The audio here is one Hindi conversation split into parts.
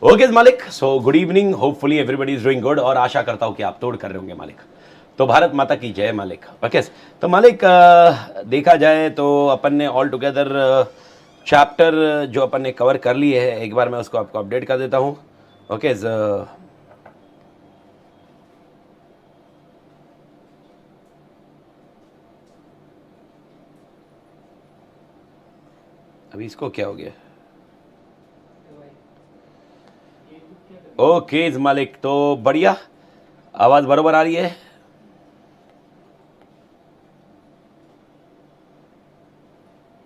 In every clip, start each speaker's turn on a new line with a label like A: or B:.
A: ओके मालिक, so good evening, hopefully everybody is doing good और आशा करता हूँ कि आप तोड़ कर रहे होंगे मालिक। तो भारत माता की जय मालिक। ओके, तो मालिक देखा जाए तो अपन ने ऑल टुगेदर चैप्टर जो अपन ने कवर कर लिए है, एक बार मैं उसको आपको अपडेट कर देता हूँ। ओके, अभी इसको क्या हो गया? ओके मालिक, तो बढ़िया, आवाज़ बरोबर आ रही है।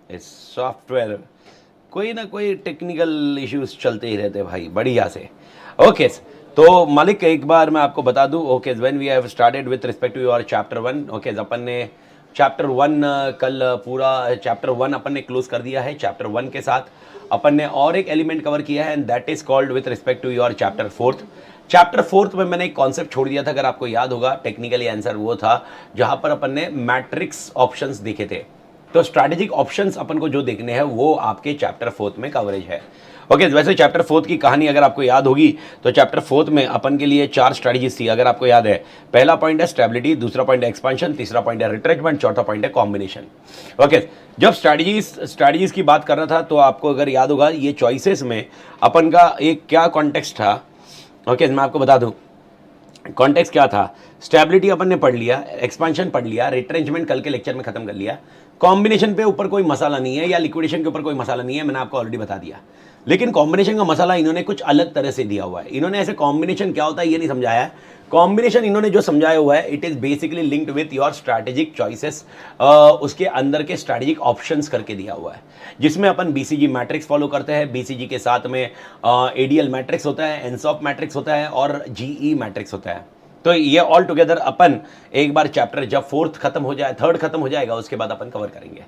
A: सॉफ्टवेयर कोई ना कोई टेक्निकल इश्यूज चलते ही रहते भाई, बढ़िया से। ओके, तो मालिक एक बार मैं आपको बता दूं, okay when we have started with respect to your chapter 1, okay अपन ने चैप्टर 1 कल पूरा चैप्टर 1 अपन ने क्लोज कर दिया है। चैप्टर 1 के साथ अपन ने और एक एलिमेंट कवर किया है and that is called with respect to your chapter 4। Chapter 4 में मैंने एक कॉन्सेप्ट छोड़ दिया था, अगर आपको याद होगा, टेक्निकली आंसर वो था जहां पर अपन ने मैट्रिक्स ऑप्शंस देखे थे। तो स्ट्रैटेजिक ऑप्शंस अपन को जो देखने हैं वो आपके चैप्टर 4 में कवरेज है। ओके, वैसे चैप्टर 4 की कहानी अगर आपको याद होगी तो चैप्टर 4 में अपन के लिए 4 स्ट्रैटेजीज थी, अगर आपको याद है। पहला पॉइंट है स्टेबिलिटी, दूसरा पॉइंट है एक्सपेंशन, तीसरा पॉइंट है रिट्रेचमेंट, चौथा पॉइंट है कॉम्बिनेशन। ओके, जब स्ट्रैटेजीज की बात कर रहा था तो आपको अगर याद होगा ये चॉइसेस में अपन का एक क्या कॉन्टेक्स्ट था। ओके, मैं आपको बता दूं कॉन्टेक्स्ट क्या था। स्टेबिलिटी अपन ने पढ़ लिया, एक्सपेंशन पढ़ लिया, रिट्रेंचमेंट कल के लेक्चर में खत्म कर लिया, कॉम्बिनेशन पे ऊपर कोई मसाला नहीं है या लिक्विडेशन के ऊपर कोई मसाला नहीं है, मैंने आपको ऑलरेडी बता दिया। लेकिन कॉम्बिनेशन का मसाला इन्होंने कुछ अलग तरह से दिया हुआ है। इन्होंने ऐसे कॉम्बिनेशन क्या होता है ये नहीं समझाया है। कॉम्बिनेशन इन्होंने जो समझाया हुआ है it is basically linked with your strategic choices, उसके अंदर के स्ट्रैटेजिक ऑप्शंस करके दिया हुआ है, जिसमें अपन बीसीजी मैट्रिक्स फॉलो करते हैं। बीसीजी के साथ में एडीएल मैट्रिक्स होता है, एनसॉफ मैट्रिक्स होता है और जीई मैट्रिक्स होता है। तो ये ऑल टुगेदर अपन एक बार चैप्टर जब 4th खत्म हो जाए, 3rd खत्म हो जाएगा, उसके बाद अपन कवर करेंगे।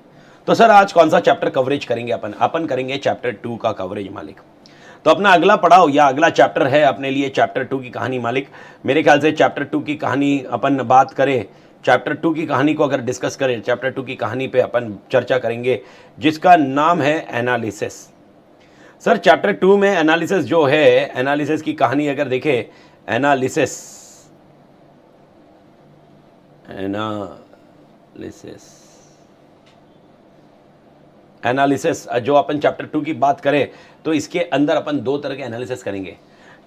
A: तो सर आज कौन सा चैप्टर कवरेज करेंगे अपन करेंगे चैप्टर 2 का कवरेज मालिक। तो अपना अगला पड़ाव या अगला चैप्टर है अपने लिए चैप्टर 2 की कहानी मालिक। मेरे ख्याल से चैप्टर 2 की कहानी अपन बात करें, चैप्टर 2 की कहानी को अगर डिस्कस करें, चैप्टर 2 की कहानी पे अपन चर्चा करेंगे जिसका नाम है एनालिसिस। सर चैप्टर 2 में एनालिसिस जो है, एनालिसिस की कहानी अगर देखें, एनालिसिस एनालिसिस जो अपन चैप्टर 2 की बात करें तो इसके अंदर अपन दो तरह के एनालिसिस करेंगे।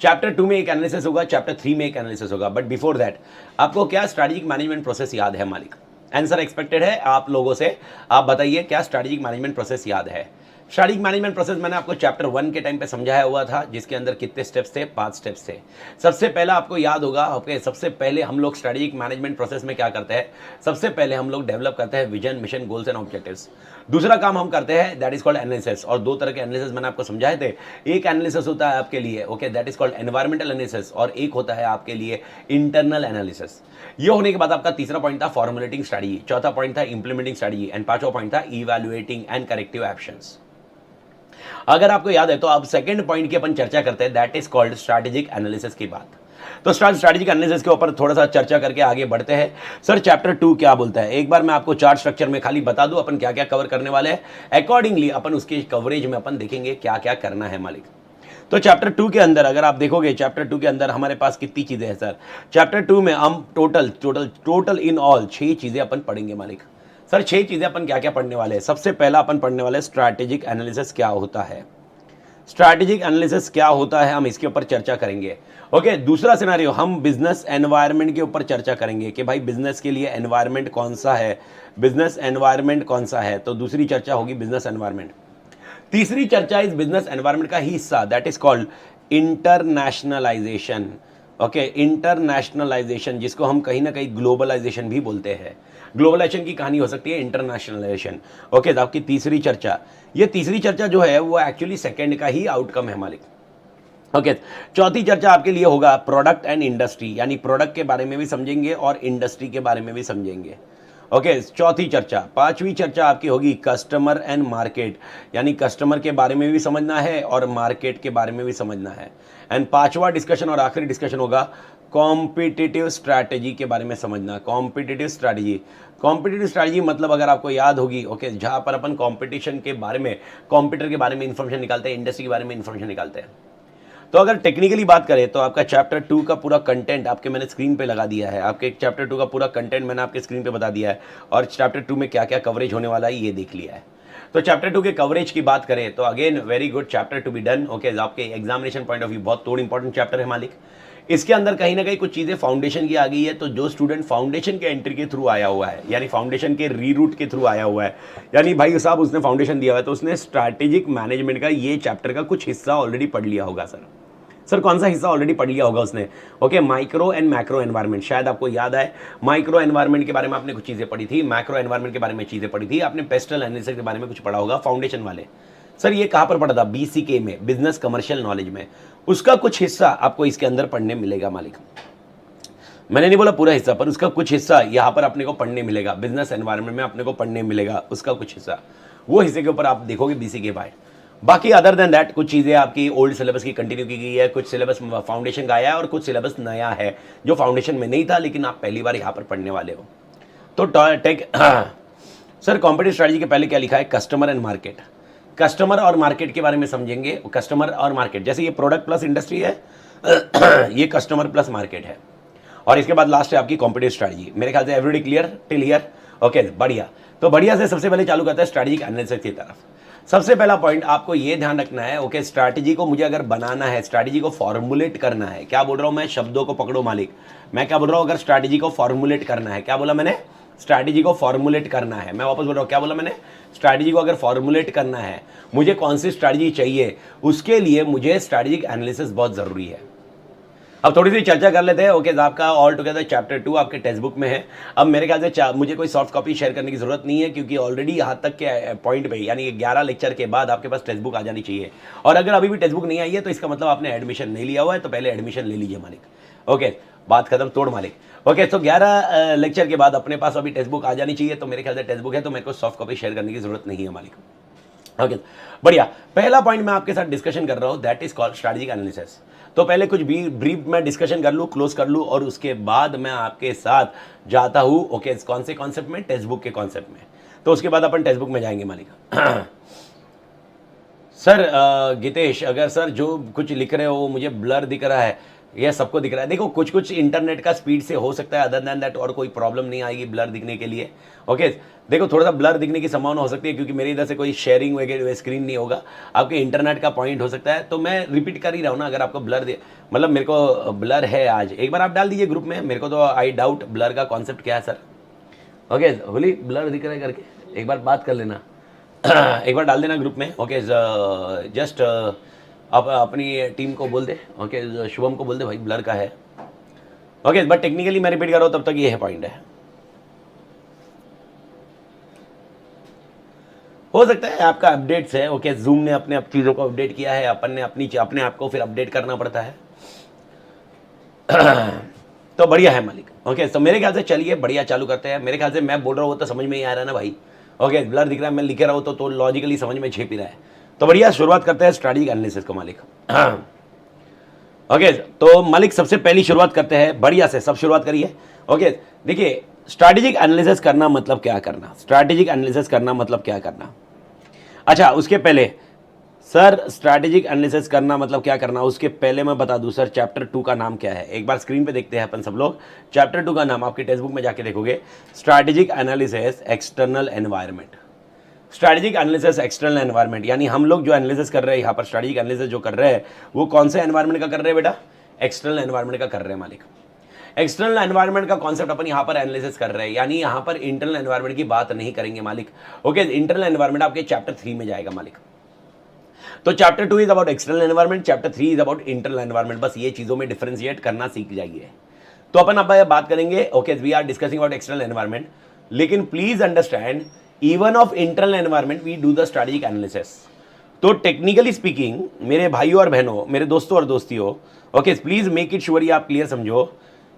A: चैप्टर 2 में एक एनालिसिस होगा, चैप्टर 3 में एक एनालिसिस होगा। बट बिफोर दैट आपको क्या स्ट्रैटेजिक मैनेजमेंट प्रोसेस याद है मालिक? आंसर एक्सपेक्टेड है आप लोगों से। आप बताइए क्या स्ट्रैटेजिक मैनेजमेंट प्रोसेस याद है? स्ट्रैटेजिक मैनेजमेंट प्रोसेस मैंने आपको चैप्टर 1 के टाइम पे समझाया हुआ था, जिसके अंदर कितने स्टेप्स थे? 5 स्टेप्स थे। सबसे पहला आपको याद होगा, ओके, सबसे पहले हम लोग स्ट्रैटेजिक मैनेजमेंट प्रोसेस में क्या करते हैं? सबसे पहले हम लोग डेवलप करते हैं vision, mission, goals and objectives. दूसरा काम हम करते हैं दैट इज कॉल्ड एनालिसिस, और दो तरह के एनालिसिस मैंने आपको समझाए थे। एक एनालिसिस होता है आपके लिए, okay, that is called environmental analysis, और एक होता है आपके लिए इंटरनल एनालिसिस। ये होने के बाद आपका तीसरा पॉइंट था फॉर्मुलेटिंग स्ट्रैटेजी, चौथा पॉइंट था इंप्लीमेंटिंग स्ट्रैटेजी एंड पांचवा पॉइंट था इवैल्यूएटिंग एंड करेक्टिव एक्शंस। अगर आपको याद है तो अब सेकंड पॉइंट की अपन चर्चा करते हैं, that is called strategic analysis की बात। तो स्ट्रैटेजिक एनालिसिस के ऊपर थोड़ा सा चर्चा करके आगे बढ़ते हैं। सर चैप्टर 2 क्या बोलता है? एक बार मैं आपको चार्ट स्ट्रक्चर में खाली बता दूं अपन क्या क्या कवर करने वाले हैं, अकॉर्डिंगली अपन उसके कवरेज में अपन देखेंगे क्या क्या करना है मालिक। तो चैप्टर 2 के अंदर अगर आप देखोगे, चैप्टर 2 के अंदर हमारे पास कितनी चीजें हैं सर? चैप्टर 2 में हम टोटल इन ऑल 6 चीजें अपन पढ़ेंगे मालिक। सर 6 चीजें अपन क्या क्या पढ़ने वाले हैं? सबसे पहला अपन पढ़ने वाले स्ट्रैटेजिक एनालिसिस क्या होता है। स्ट्रैटेजिक एनालिसिस क्या होता है हम इसके ऊपर चर्चा करेंगे। ओके, दूसरा सिनेरियो हम बिजनेस एनवायरनमेंट के ऊपर चर्चा करेंगे कि भाई बिजनेस के लिए एनवायरनमेंट कौन सा है, बिजनेस एनवायरनमेंट कौन सा है। तो दूसरी चर्चा होगी बिजनेस एनवायरनमेंट। तीसरी चर्चा इस बिजनेस एनवायरनमेंट का ही हिस्सा, that is called internationalisation. Okay, internationalisation जिसको हम कहीं ना कहीं ग्लोबलाइजेशन भी बोलते हैं। ग्लोबलाइजेशन की कहानी हो सकती है इंटरनेशनलाइजेशन। ओके, तो आपकी तीसरी चर्चा, ये तीसरी चर्चा जो है वो एक्चुअली सेकंड का ही आउटकम है मालिक। ओके, चौथी चर्चा आपके लिए होगा प्रोडक्ट एंड इंडस्ट्री, यानी प्रोडक्ट के बारे में भी समझेंगे और इंडस्ट्री के बारे में भी समझेंगे। ओके, चौथी चर्चा। पांचवी चर्चा आपकी होगी कस्टमर एंड मार्केट, यानी कस्टमर के बारे में भी समझना है और मार्केट के बारे में भी समझना है। एंड पांचवा डिस्कशन और आखिरी डिस्कशन होगा कॉम्पिटिटिव स्ट्रैटेजी के बारे में समझना। कॉम्पिटिटिव स्ट्रैटेजी, कॉम्पिटिटिव स्ट्रैटेजी मतलब अगर आपको याद होगी, ओके, जहां पर अपन कॉम्पिटिशन के बारे में, कॉम्पिटिटर के बारे में इंफॉर्मेशन निकालते हैं, इंडस्ट्री के बारे में इंफॉर्मेशन निकालते हैं। तो अगर टेक्निकली बात करें तो आपका चैप्टर 2 का पूरा कंटेंट आपके मैंने स्क्रीन पे लगा दिया है, आपके चैप्टर 2 का पूरा कंटेंट मैंने आपके स्क्रीन पे बता दिया है, और चैप्टर 2 में क्या क्या कवरेज होने वाला है ये देख लिया है। तो चैप्टर 2 के कवरेज की बात करें तो again very good chapter to be done. Okay, आपके एग्जामिनेशन पॉइंट ऑफ व्यू बहुत तोड़ इंपॉर्टेंट चैप्टर है मालिक। इसके अंदर कहीं ना कहीं कुछ चीज़ें फाउंडेशन की आ गई है, तो जो स्टूडेंट फाउंडेशन के एंट्री के थ्रू आया हुआ है, यानी फाउंडेशन के रीरूट के थ्रू आया हुआ है, यानी भाई साहब उसने फाउंडेशन दिया हुआ है, तो उसने स्ट्रैटेजिक मैनेजमेंट का ये चैप्टर का कुछ हिस्सा ऑलरेडी पढ़ लिया होगा। सर कौन सा हिस्सा ऑलरेडी पढ़ लिया होगा उसने? Okay, micro and macro environment, शायद आपको याद आए। माइक्रो एनवायरनमेंट के बारे में आपने कुछ चीज़ें पढ़ी थी, मैक्रो एनवायरनमेंट के बारे में चीज़ें पढ़ी थी, आपने पेस्टल एनालिसिस के बारे में कुछ पढ़ा होगा फाउंडेशन वाले। सर ये कहाँ पर पढ़ा था? BCK में, बिजनेस कमर्शियल नॉलेज में। उसका कुछ हिस्सा आपको इसके अंदर पढ़ने मिलेगा मालिक। मैंने नहीं बोला पूरा हिस्सा, पर उसका कुछ हिस्सा यहाँ पर अपने को पढ़ने मिलेगा, बिजनेस एनवायरनमेंट में अपने को पढ़ने मिलेगा उसका कुछ हिस्सा। वो हिस्से के ऊपर आप देखोगे BCK बाय। बाकी अदर देन दैट कुछ चीज़ें आपकी ओल्ड सिलेबस की कंटिन्यू की गई है, कुछ सिलेबस फाउंडेशन का आया है और कुछ सिलेबस नया है जो फाउंडेशन में नहीं था लेकिन आप पहली बार यहाँ पर पढ़ने वाले हो। तो टेक सर कॉम्पिटिटिव स्ट्रैटेजी के पहले क्या लिखा है? Customer and market. कस्टमर और मार्केट के बारे में समझेंगे। कस्टमर और मार्केट, जैसे ये प्रोडक्ट प्लस इंडस्ट्री है ये कस्टमर प्लस मार्केट है, और इसके बाद लास्ट है आपकी कॉम्पिटिटिव स्ट्रैटेजी। मेरे ख्याल से everybody clear till here? Okay, बढ़िया। तो बढ़िया से सबसे पहले चालू करता है स्ट्रैटेजिक एनालिसिस की तरफ। सबसे पहला पॉइंट आपको ये ध्यान रखना है, ओके, स्ट्रैटेजी को मुझे अगर बनाना है, स्ट्रैटेजी को फॉर्मुलेट करना है। क्या बोल रहा हूं मैं? शब्दों को पकड़ो मालिक। मैं क्या बोल रहा हूं? अगर स्ट्रैटेजी को फॉर्मुलेट करना है, क्या बोला मैंने? स्ट्रैटेजी को फॉर्मुलेट करना है। मैं वापस बोल रहा हूं, क्या बोला मैंने? स्ट्रैटेजी को अगर फॉर्मुलेट करना है, मुझे कौन सी स्ट्रैटेजी चाहिए, उसके लिए मुझे स्ट्रैटेजिक एनालिसिस बहुत जरूरी है। अब थोड़ी सी चर्चा कर लेते हैं। ओके, आपका ऑल टुगेदर चैप्टर 2 आपके टेक्स्ट बुक में है। अब मेरे ख्याल से मुझे कोई सॉफ्ट कॉपी शेयर करने की जरूरत नहीं है, क्योंकि ऑलरेडी यहाँ तक के पॉइंट पे यानी 11 लेक्चर के बाद आपके पास टेक्स्ट बुक आ जानी चाहिए। और अगर अभी भी टेक्स्ट बुक नहीं आई है तो इसका मतलब आपने एडमिशन नहीं लिया हुआ है, तो पहले एडमिशन ले लीजिए मालिक। ओके, बात खत्म, तोड़ मालिक। ओके, तो 11 लेक्चर के बाद अपने पास अभी टेक्स्ट बुक आ जानी चाहिए, तो मेरे ख्याल से टेक्स्ट बुक है तो मेरे को सॉफ्ट कॉपी शेयर करने की जरूरत नहीं है मालिक। ओके, बढ़िया। पहला पॉइंट मैं आपके साथ डिस्कशन कर रहा हूं, that is called strategic analysis. तो पहले कुछ भी ब्रीफ में डिस्कशन कर लूं, क्लोज कर लूं, और उसके बाद मैं आपके साथ जाता हूं ओके कौन से कॉन्सेप्ट में? टेक्स्ट बुक के कॉन्सेप्ट में। तो उसके बाद अपन टेक्स्ट बुक में जाएंगे मालिक। सर गीतेश, अगर सर जो कुछ लिख रहे हो वो मुझे ब्लर दिख रहा है, यह सबको दिख रहा है। देखो कुछ कुछ इंटरनेट का स्पीड से हो सकता है, अदर देन दैट और कोई प्रॉब्लम नहीं आएगी ब्लर दिखने के लिए। ओके, देखो थोड़ा सा ब्लर दिखने की संभावना हो सकती है, क्योंकि मेरी इधर से कोई शेयरिंग वगैरह स्क्रीन नहीं होगा, आपके इंटरनेट का पॉइंट हो सकता है। तो मैं रिपीट कर ही रहा हूँ ना, अगर आपको ब्लर मतलब मेरे को ब्लर है आज, एक बार आप डाल दीजिए ग्रुप में। मेरे को तो आई डाउट ब्लर का कॉन्सेप्ट क्या है सर। ओके, होली ब्लर दिख रहा है करके एक बार बात कर लेना। एक बार डाल देना ग्रुप में। ओके, जस्ट आप अपनी टीम को बोल दे, ओके शुभम को बोल दे भाई ब्लर का है। ओके, बट टेक्निकली मैं रिपीट कर रहा हूं, तब तक ये है पॉइंट है। हो सकता है आपका अपडेट्स है। ओके, जूम ने अपने आप चीज़ों को अपडेट किया है, अपन ने अपने आप को फिर अपडेट करना पड़ता है। तो बढ़िया है मालिक। ओके, तो मेरे ख्याल से चलिए बढ़िया चालू करते हैं। मेरे ख्याल से मैं बोल रहा हूँ तो समझ में ही आ रहा है ना भाई। ओके, ब्लर दिख रहा है, मैं लिख रहा हूँ तो लॉजिकली समझ में छेप ही रहा है। तो बढ़िया, शुरुआत करते हैं स्ट्रैटेजिक एनालिसिस को मालिक। ओके, तो मालिक सबसे पहली शुरुआत करते हैं बढ़िया से, सब शुरुआत करिए। ओके, देखिए स्ट्रैटेजिक एनालिसिस करना मतलब क्या करना, स्ट्रैटेजिक एनालिसिस करना मतलब क्या करना। अच्छा, उसके पहले सर स्ट्रैटेजिक एनालिसिस करना मतलब क्या करना, उसके पहले मैं बता दूं सर चैप्टर 2 का नाम क्या है। एक बार स्क्रीन पे देखते हैं अपन सब लोग। चैप्टर 2 का नाम आपके टेक्स्ट बुक में जाके देखोगे, strategic analysis external environment. Strategic analysis external environment, यानी हम लोग जो एनालिसिस कर रहे हैं यहाँ पर, स्ट्रैटेजिक एनालिसिस जो कर रहे हैं, वो कौन से एनवायरनमेंट का कर रहे हैं बेटा? एक्सटर्नल एनवायरनमेंट का कर रहे हैं मालिक। एक्सटर्नल एनवायरनमेंट का कॉन्सेप्ट अपन यहाँ पर एनालिसिस कर रहे हैं, यानी यहाँ पर इंटरनल एनवायरनमेंट की बात नहीं करेंगे मालिक। ओके, इंटरनल एनवायरनमेंट आपके चैप्टर 3 में जाएगा मालिक। तो chapter 2 is about external environment, chapter 3 is about internal environment. बस ये चीजों में डिफरेंशिएट करना सीख जाइए। तो अपन अब बात करेंगे, okay we are discussing about external environment, लेकिन please understand even of internal environment we do the strategic analysis. तो टेक्निकली स्पीकिंग मेरे भाइयों और बहनों, मेरे दोस्तों और दोस्तियों, okay please make it sure, ये आप क्लियर समझो।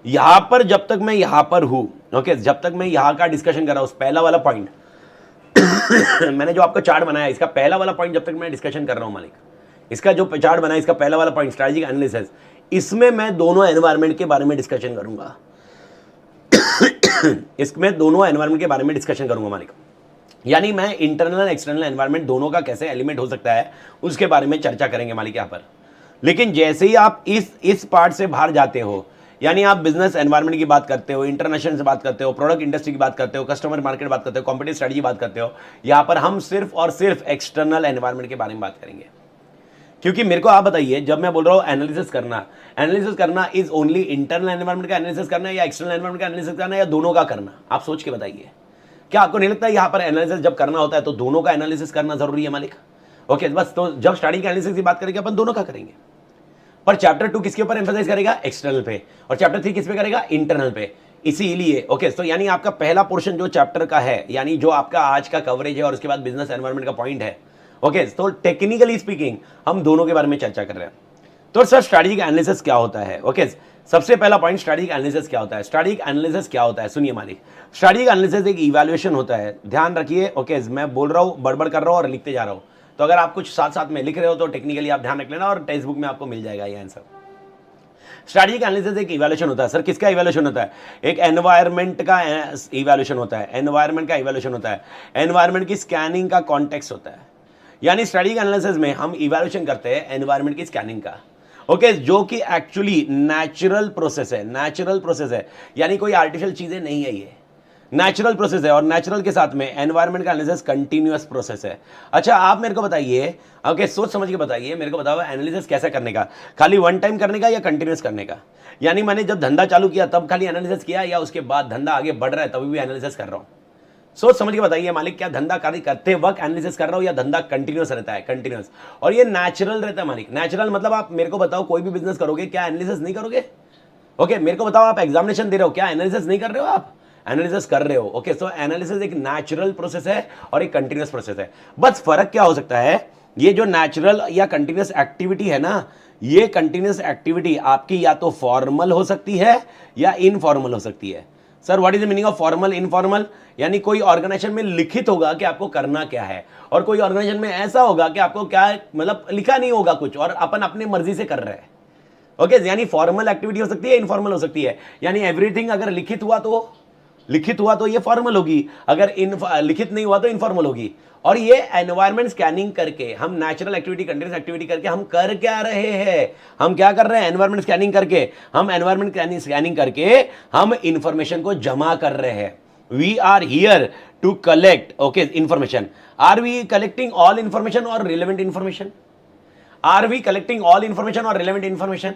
A: यहां पर जब तक मैं यहां पर हूं, ओके जब तक मैं यहां का डिस्कशन कर रहा हूं, पहला वाला पॉइंट मैंने जो आपका चार्ट बनाया, इसका पहला वाला पॉइंट जब तक मैं डिस्कशन कर रहा हूं मालिक, इसका जो चार्ट बनाया, इसका पहला वाला पॉइंट स्ट्रैटेजिक एनालिसिस, इसमें मैं दोनों एनवायरनमेंट के बारे में डिस्कशन करूंगा। इसमें दोनों एनवायरनमेंट के बारे में डिस्कशन करूंगा मालिक, यानी मैं इंटरनल एक्सटर्नल एनवायरनमेंट दोनों का कैसे एलिमेंट हो सकता है उसके बारे में चर्चा करेंगे मालिक यहाँ पर। लेकिन जैसे ही आप इस पार्ट से बाहर जाते हो, यानी आप बिजनेस एनवायरनमेंट की बात करते हो, इंटरनेशनल से बात करते हो, प्रोडक्ट इंडस्ट्री की बात करते हो, कस्टमर मार्केट बात करते हो, कॉम्पिटिटिव स्ट्रेटजी बात करते हो, यहां पर हम सिर्फ और सिर्फ एक्सटर्नल एनवायरनमेंट के बारे में बात करेंगे। क्योंकि मेरे को आप बताइए, जब मैं बोल रहा हूं एनालिसिस करना इज ओनली इंटरनल एनवायरनमेंट का एनालिसिस करना है या एक्सटर्नल एनवायरनमेंट का एनालिसिस करना है या दोनों का करना? आप सोच के बताइए। क्या आपको नहीं लगता यहां पर एनालिसिस जब करना होता है तो दोनों का एनालिसिस करना जरूरी है मालिक? ओके बस, तो जब स्टार्टिंग का एनालिसिस की बात करेंगे अपन दोनों का करेंगे। पर चैप्टर 2 किसके ऊपर एम्फसाइज करेगा? एक्सटर्नल पे। और चैप्टर 3 किस पे करेगा? इंटरनल पे। इसीलिए ओके, तो यानी आपका पहला पोर्शन जो चैप्टर का है, यानी जो आपका आज का कवरेज है और उसके बाद बिजनेस एनवायरनमेंट का पॉइंट है, ओके, तो टेक्निकली स्पीकिंग हम दोनों के बारे में चर्चा कर रहे हैं। तो सर स्ट्रैटेजिक एनालिसिस क्या होता है? ओके, सबसे पहला पॉइंट, स्ट्रैटेजिक एनालिसिस क्या होता है? स्ट्रैटेजिक एनालिसिस क्या होता है? सुनिए मालिक, स्ट्रैटेजिक एनालिसिस एक इवैल्यूएशन होता है। ध्यान रखिए, ओके, मैं बोल रहा हूं, बड़बड़ कर रहा हूं और लिखते जा रहा हूं, तो अगर आप कुछ साथ साथ में लिख रहे हो तो टेक्निकली आप ध्यान रख लेना और टेक्स्ट बुक में आपको मिल जाएगा ये आंसर। स्ट्रैटेजिक एनालिसिस एक इवैल्यूएशन होता है। सर किसका इवैल्यूएशन होता है? एक एनवायरनमेंट का इवैल्यूएशन होता है। एनवायरनमेंट का इवैल्यूएशन होता है, एनवायरनमेंट की स्कैनिंग का कॉन्टेक्स्ट होता है। यानी स्ट्रैटेजिक एनालिसिस में हम इवैल्यूएशन करते हैं एनवायरनमेंट की स्कैनिंग का, ओके, जो कि एक्चुअली नेचुरल प्रोसेस है। नेचुरल प्रोसेस है यानी कोई आर्टिफिशियल चीजें नहीं है, ये नेचुरल प्रोसेस है। और नेचुरल के साथ में एनवायरनमेंट का एनालिसिस कंटिन्यूअस प्रोसेस है। अच्छा आप मेरे को बताइए, ओके, सोच समझ के बताइए, मेरे को बताओ एनालिसिस कैसे करने का? खाली वन टाइम करने का या कंटिन्यूअस करने का? यानी मैंने जब धंधा चालू किया तब खाली एनालिसिस किया या उसके बाद धंधा आगे बढ़ रहा है तभी भी एनालिसिस कर रहा हूं? सोच समझ के बताइए मालिक, क्या धंधा कार्य करते वक्त एनालिसिस कर रहा हूं या धंधा कंटिन्यूअस रहता है? कंटिन्यूअस। और ये नेचुरल रहता है मालिक। नेचुरल मतलब आप मेरे को बताओ, कोई भी बिजनेस करोगे क्या एनालिसिस नहीं करोगे? ओके, मेरे को बताओ, आप एग्जामिनेशन दे रहे हो, क्या एनालिसिस नहीं कर रहे हो? आप एनालिसिस कर रहे हो। ओके, सो एनालिसिस एक नेचुरल प्रोसेस है और एक कंटिन्यूअस प्रोसेस है। बस फर्क क्या हो सकता है, ये जो नेचुरल या कंटिन्यूअस एक्टिविटी है ना, ये कंटिन्यूअस एक्टिविटी आपकी या तो फॉर्मल हो सकती है या इनफॉर्मल हो सकती है। Sir what is the meaning of formal informal? यानी कोई ऑर्गेनाइजेशन में लिखित होगा कि आपको करना क्या है, और कोई ऑर्गेनाइजेशन में ऐसा होगा कि आपको क्या, मतलब लिखा नहीं होगा कुछ और अपन अपनी मर्जी से कर रहे हैं। ओके, यानी फॉर्मल एक्टिविटी हो सकती है, इनफॉर्मल हो सकती है। यानी एवरीथिंग अगर लिखित हुआ तो ये फॉर्मल होगी, अगर लिखित नहीं हुआ तो इनफॉर्मल होगी। और ये एनवायरनमेंट स्कैनिंग करके हम नेचुरल एक्टिविटी, कंटिन्यूअस एक्टिविटी करके हम कर क्या रहे हैं? हम क्या कर रहे हैं? एनवायरनमेंट स्कैनिंग करके, हम एनवायरनमेंट स्कैनिंग करके हम इंफॉर्मेशन को जमा कर रहे हैं। We are here to collect, okay, information. Are we collecting all information और relevant information? Are we collecting all information और रिलेवेंट इंफॉर्मेशन?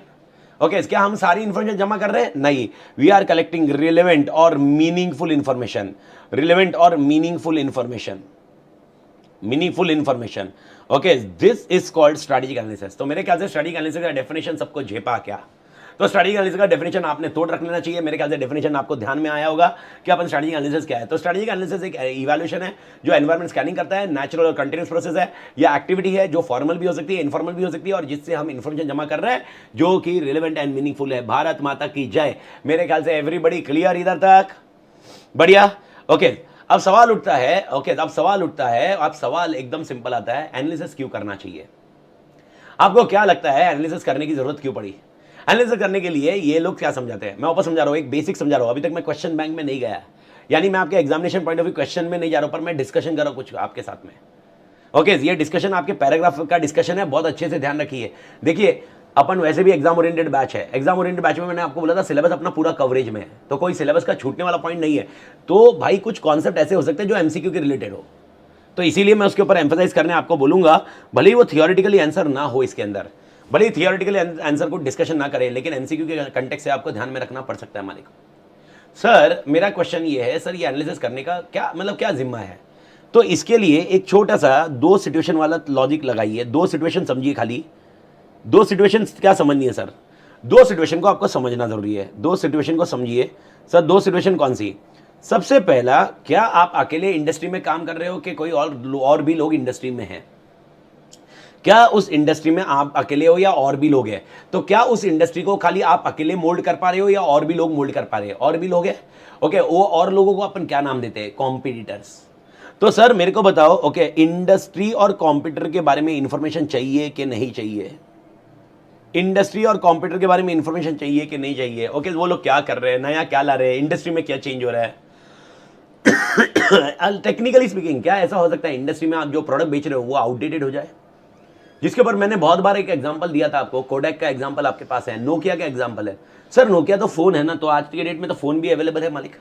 A: ओके, क्या हम सारी इंफॉर्मेशन जमा कर रहे हैं? नहीं, वी आर कलेक्टिंग रिलेवेंट और मीनिंगफुल इंफॉर्मेशन। रिलेवेंट और meaningful information, meaningful information. Okay, this is called strategic analysis. तो मेरे ख्याल से स्ट्रैटेजिक एनालिसिस का डेफिनेशन सबको झेपा क्या? तो स्ट्रैटेजिक एनालिसिस का डेफिनेशन आपने तोड़ रख लेना चाहिए। मेरे ख्याल से डेफिनेशन आपको ध्यान में आया होगा कि अपन स्ट्रैटेजिक एनालिसिस क्या है। तो स्ट्रैटेजिक एनालिसिस एक इवैल्यूएशन है जो एनवायरनमेंट स्कैनिंग करता है, नेचुरल और कंटिन्यूअस प्रोसेस है। या एक्टिविटी है जो फॉर्मल भी हो सकती है, इनफॉर्मल भी हो सकती है, और जिससे हम इंफॉर्मेशन जमा कर रहे हैं जो कि रिलेवेंट एंड मीनिंगफुल है। भारत माता की जय। मेरे ख्याल से एवरीबडी क्लियर इधर तक? बढ़िया। ओके, अब सवाल उठता है, ओके, अब सवाल उठता है, अब सवाल एकदम सिंपल आता है, एनालिसिस क्यों करना चाहिए? आपको क्या लगता है एनालिसिस करने की जरूरत क्यों पड़ी? एनालिसिस करने के लिए ये लोग क्या समझाते हैं? मैं ऊपर समझा रहा हूं, एक बेसिक समझा रहा हूं। अभी तक मैं क्वेश्चन बैंक में नहीं गया, यानी मैं आपके examination point of view question में नहीं जा रहा हूं, पर मैं डिस्कशन कर रहा हूं कुछ आपके साथ में। ओके, ये डिस्कशन आपके पैराग्राफ का डिस्कशन है, बहुत अच्छे से ध्यान रखिए। देखिए, अपन वैसे भी एग्जाम ओरिएंटेड बैच है। एग्जाम ओरिएंटेड बैच में मैंने आपको बोला था सिलेबस अपना पूरा कवरेज में है, तो कोई सिलेबस का छूटने वाला पॉइंट नहीं है। तो भाई कुछ कॉन्सेप्ट ऐसे हो सकते हैं जो एमसीक्यू के रिलेटेड हो, तो इसीलिए मैं उसके ऊपर एम्फसाइज करने आपको बोलूंगा। भले ही वो थियोरेटिकली आंसर ना हो इसके अंदर, भले ही थियोरेटिकली आंसर को डिस्कशन ना करें, लेकिन एमसीक्यू के कंटेक्स्ट से आपको ध्यान में रखना पड़ सकता है मालिक। सर मेरा क्वेश्चन ये है, सर ये एनालिसिस करने का क्या मतलब, क्या जिम्मा है? तो इसके लिए एक छोटा सा 2 सिचुएशन वाला लॉजिक लगाइए। 2 सिचुएशन समझिए, खाली 2 सिचुएशन क्या समझनी है सर? 2 सिचुएशन को आपको समझना जरूरी है। 2 सिचुएशन को समझिए सर। 2 सिचुएशन कौन सी? सबसे पहला, क्या आप अकेले इंडस्ट्री में काम कर रहे हो कि कोई और भी लोग इंडस्ट्री में हैं? क्या उस इंडस्ट्री में आप अकेले हो या और भी लोग हैं? तो क्या उस इंडस्ट्री को खाली आप अकेले मोल्ड कर पा रहे हो या और भी लोग मोल्ड कर पा रहे हैं? और भी लोग हैं। ओके, वो और लोगों को अपन क्या नाम देते हैं? कॉम्पिटिटर्स। तो सर मेरे को बताओ, ओके, इंडस्ट्री और कॉम्पिटिटर के बारे में इंफॉर्मेशन चाहिए कि नहीं चाहिए? इंडस्ट्री और कॉम्पिटिटर के बारे में इंफॉर्मेशन चाहिए कि नहीं चाहिए? ओके, वो लोग क्या कर रहे हैं, नया क्या ला रहे हैं, इंडस्ट्री में क्या चेंज हो रहा है? टेक्निकली स्पीकिंग, क्या ऐसा हो सकता है इंडस्ट्री में आप जो प्रोडक्ट बेच रहे हो वो आउटडेटेड हो जाए? जिसके ऊपर मैंने बहुत बार एक एग्जांपल दिया था आपको, कोडेक का एग्जांपल आपके पास है, नोकिया का एग्जांपल है। सर नोकिया तो फोन है ना, तो आज के डेट में तो फोन भी अवेलेबल है मालिक।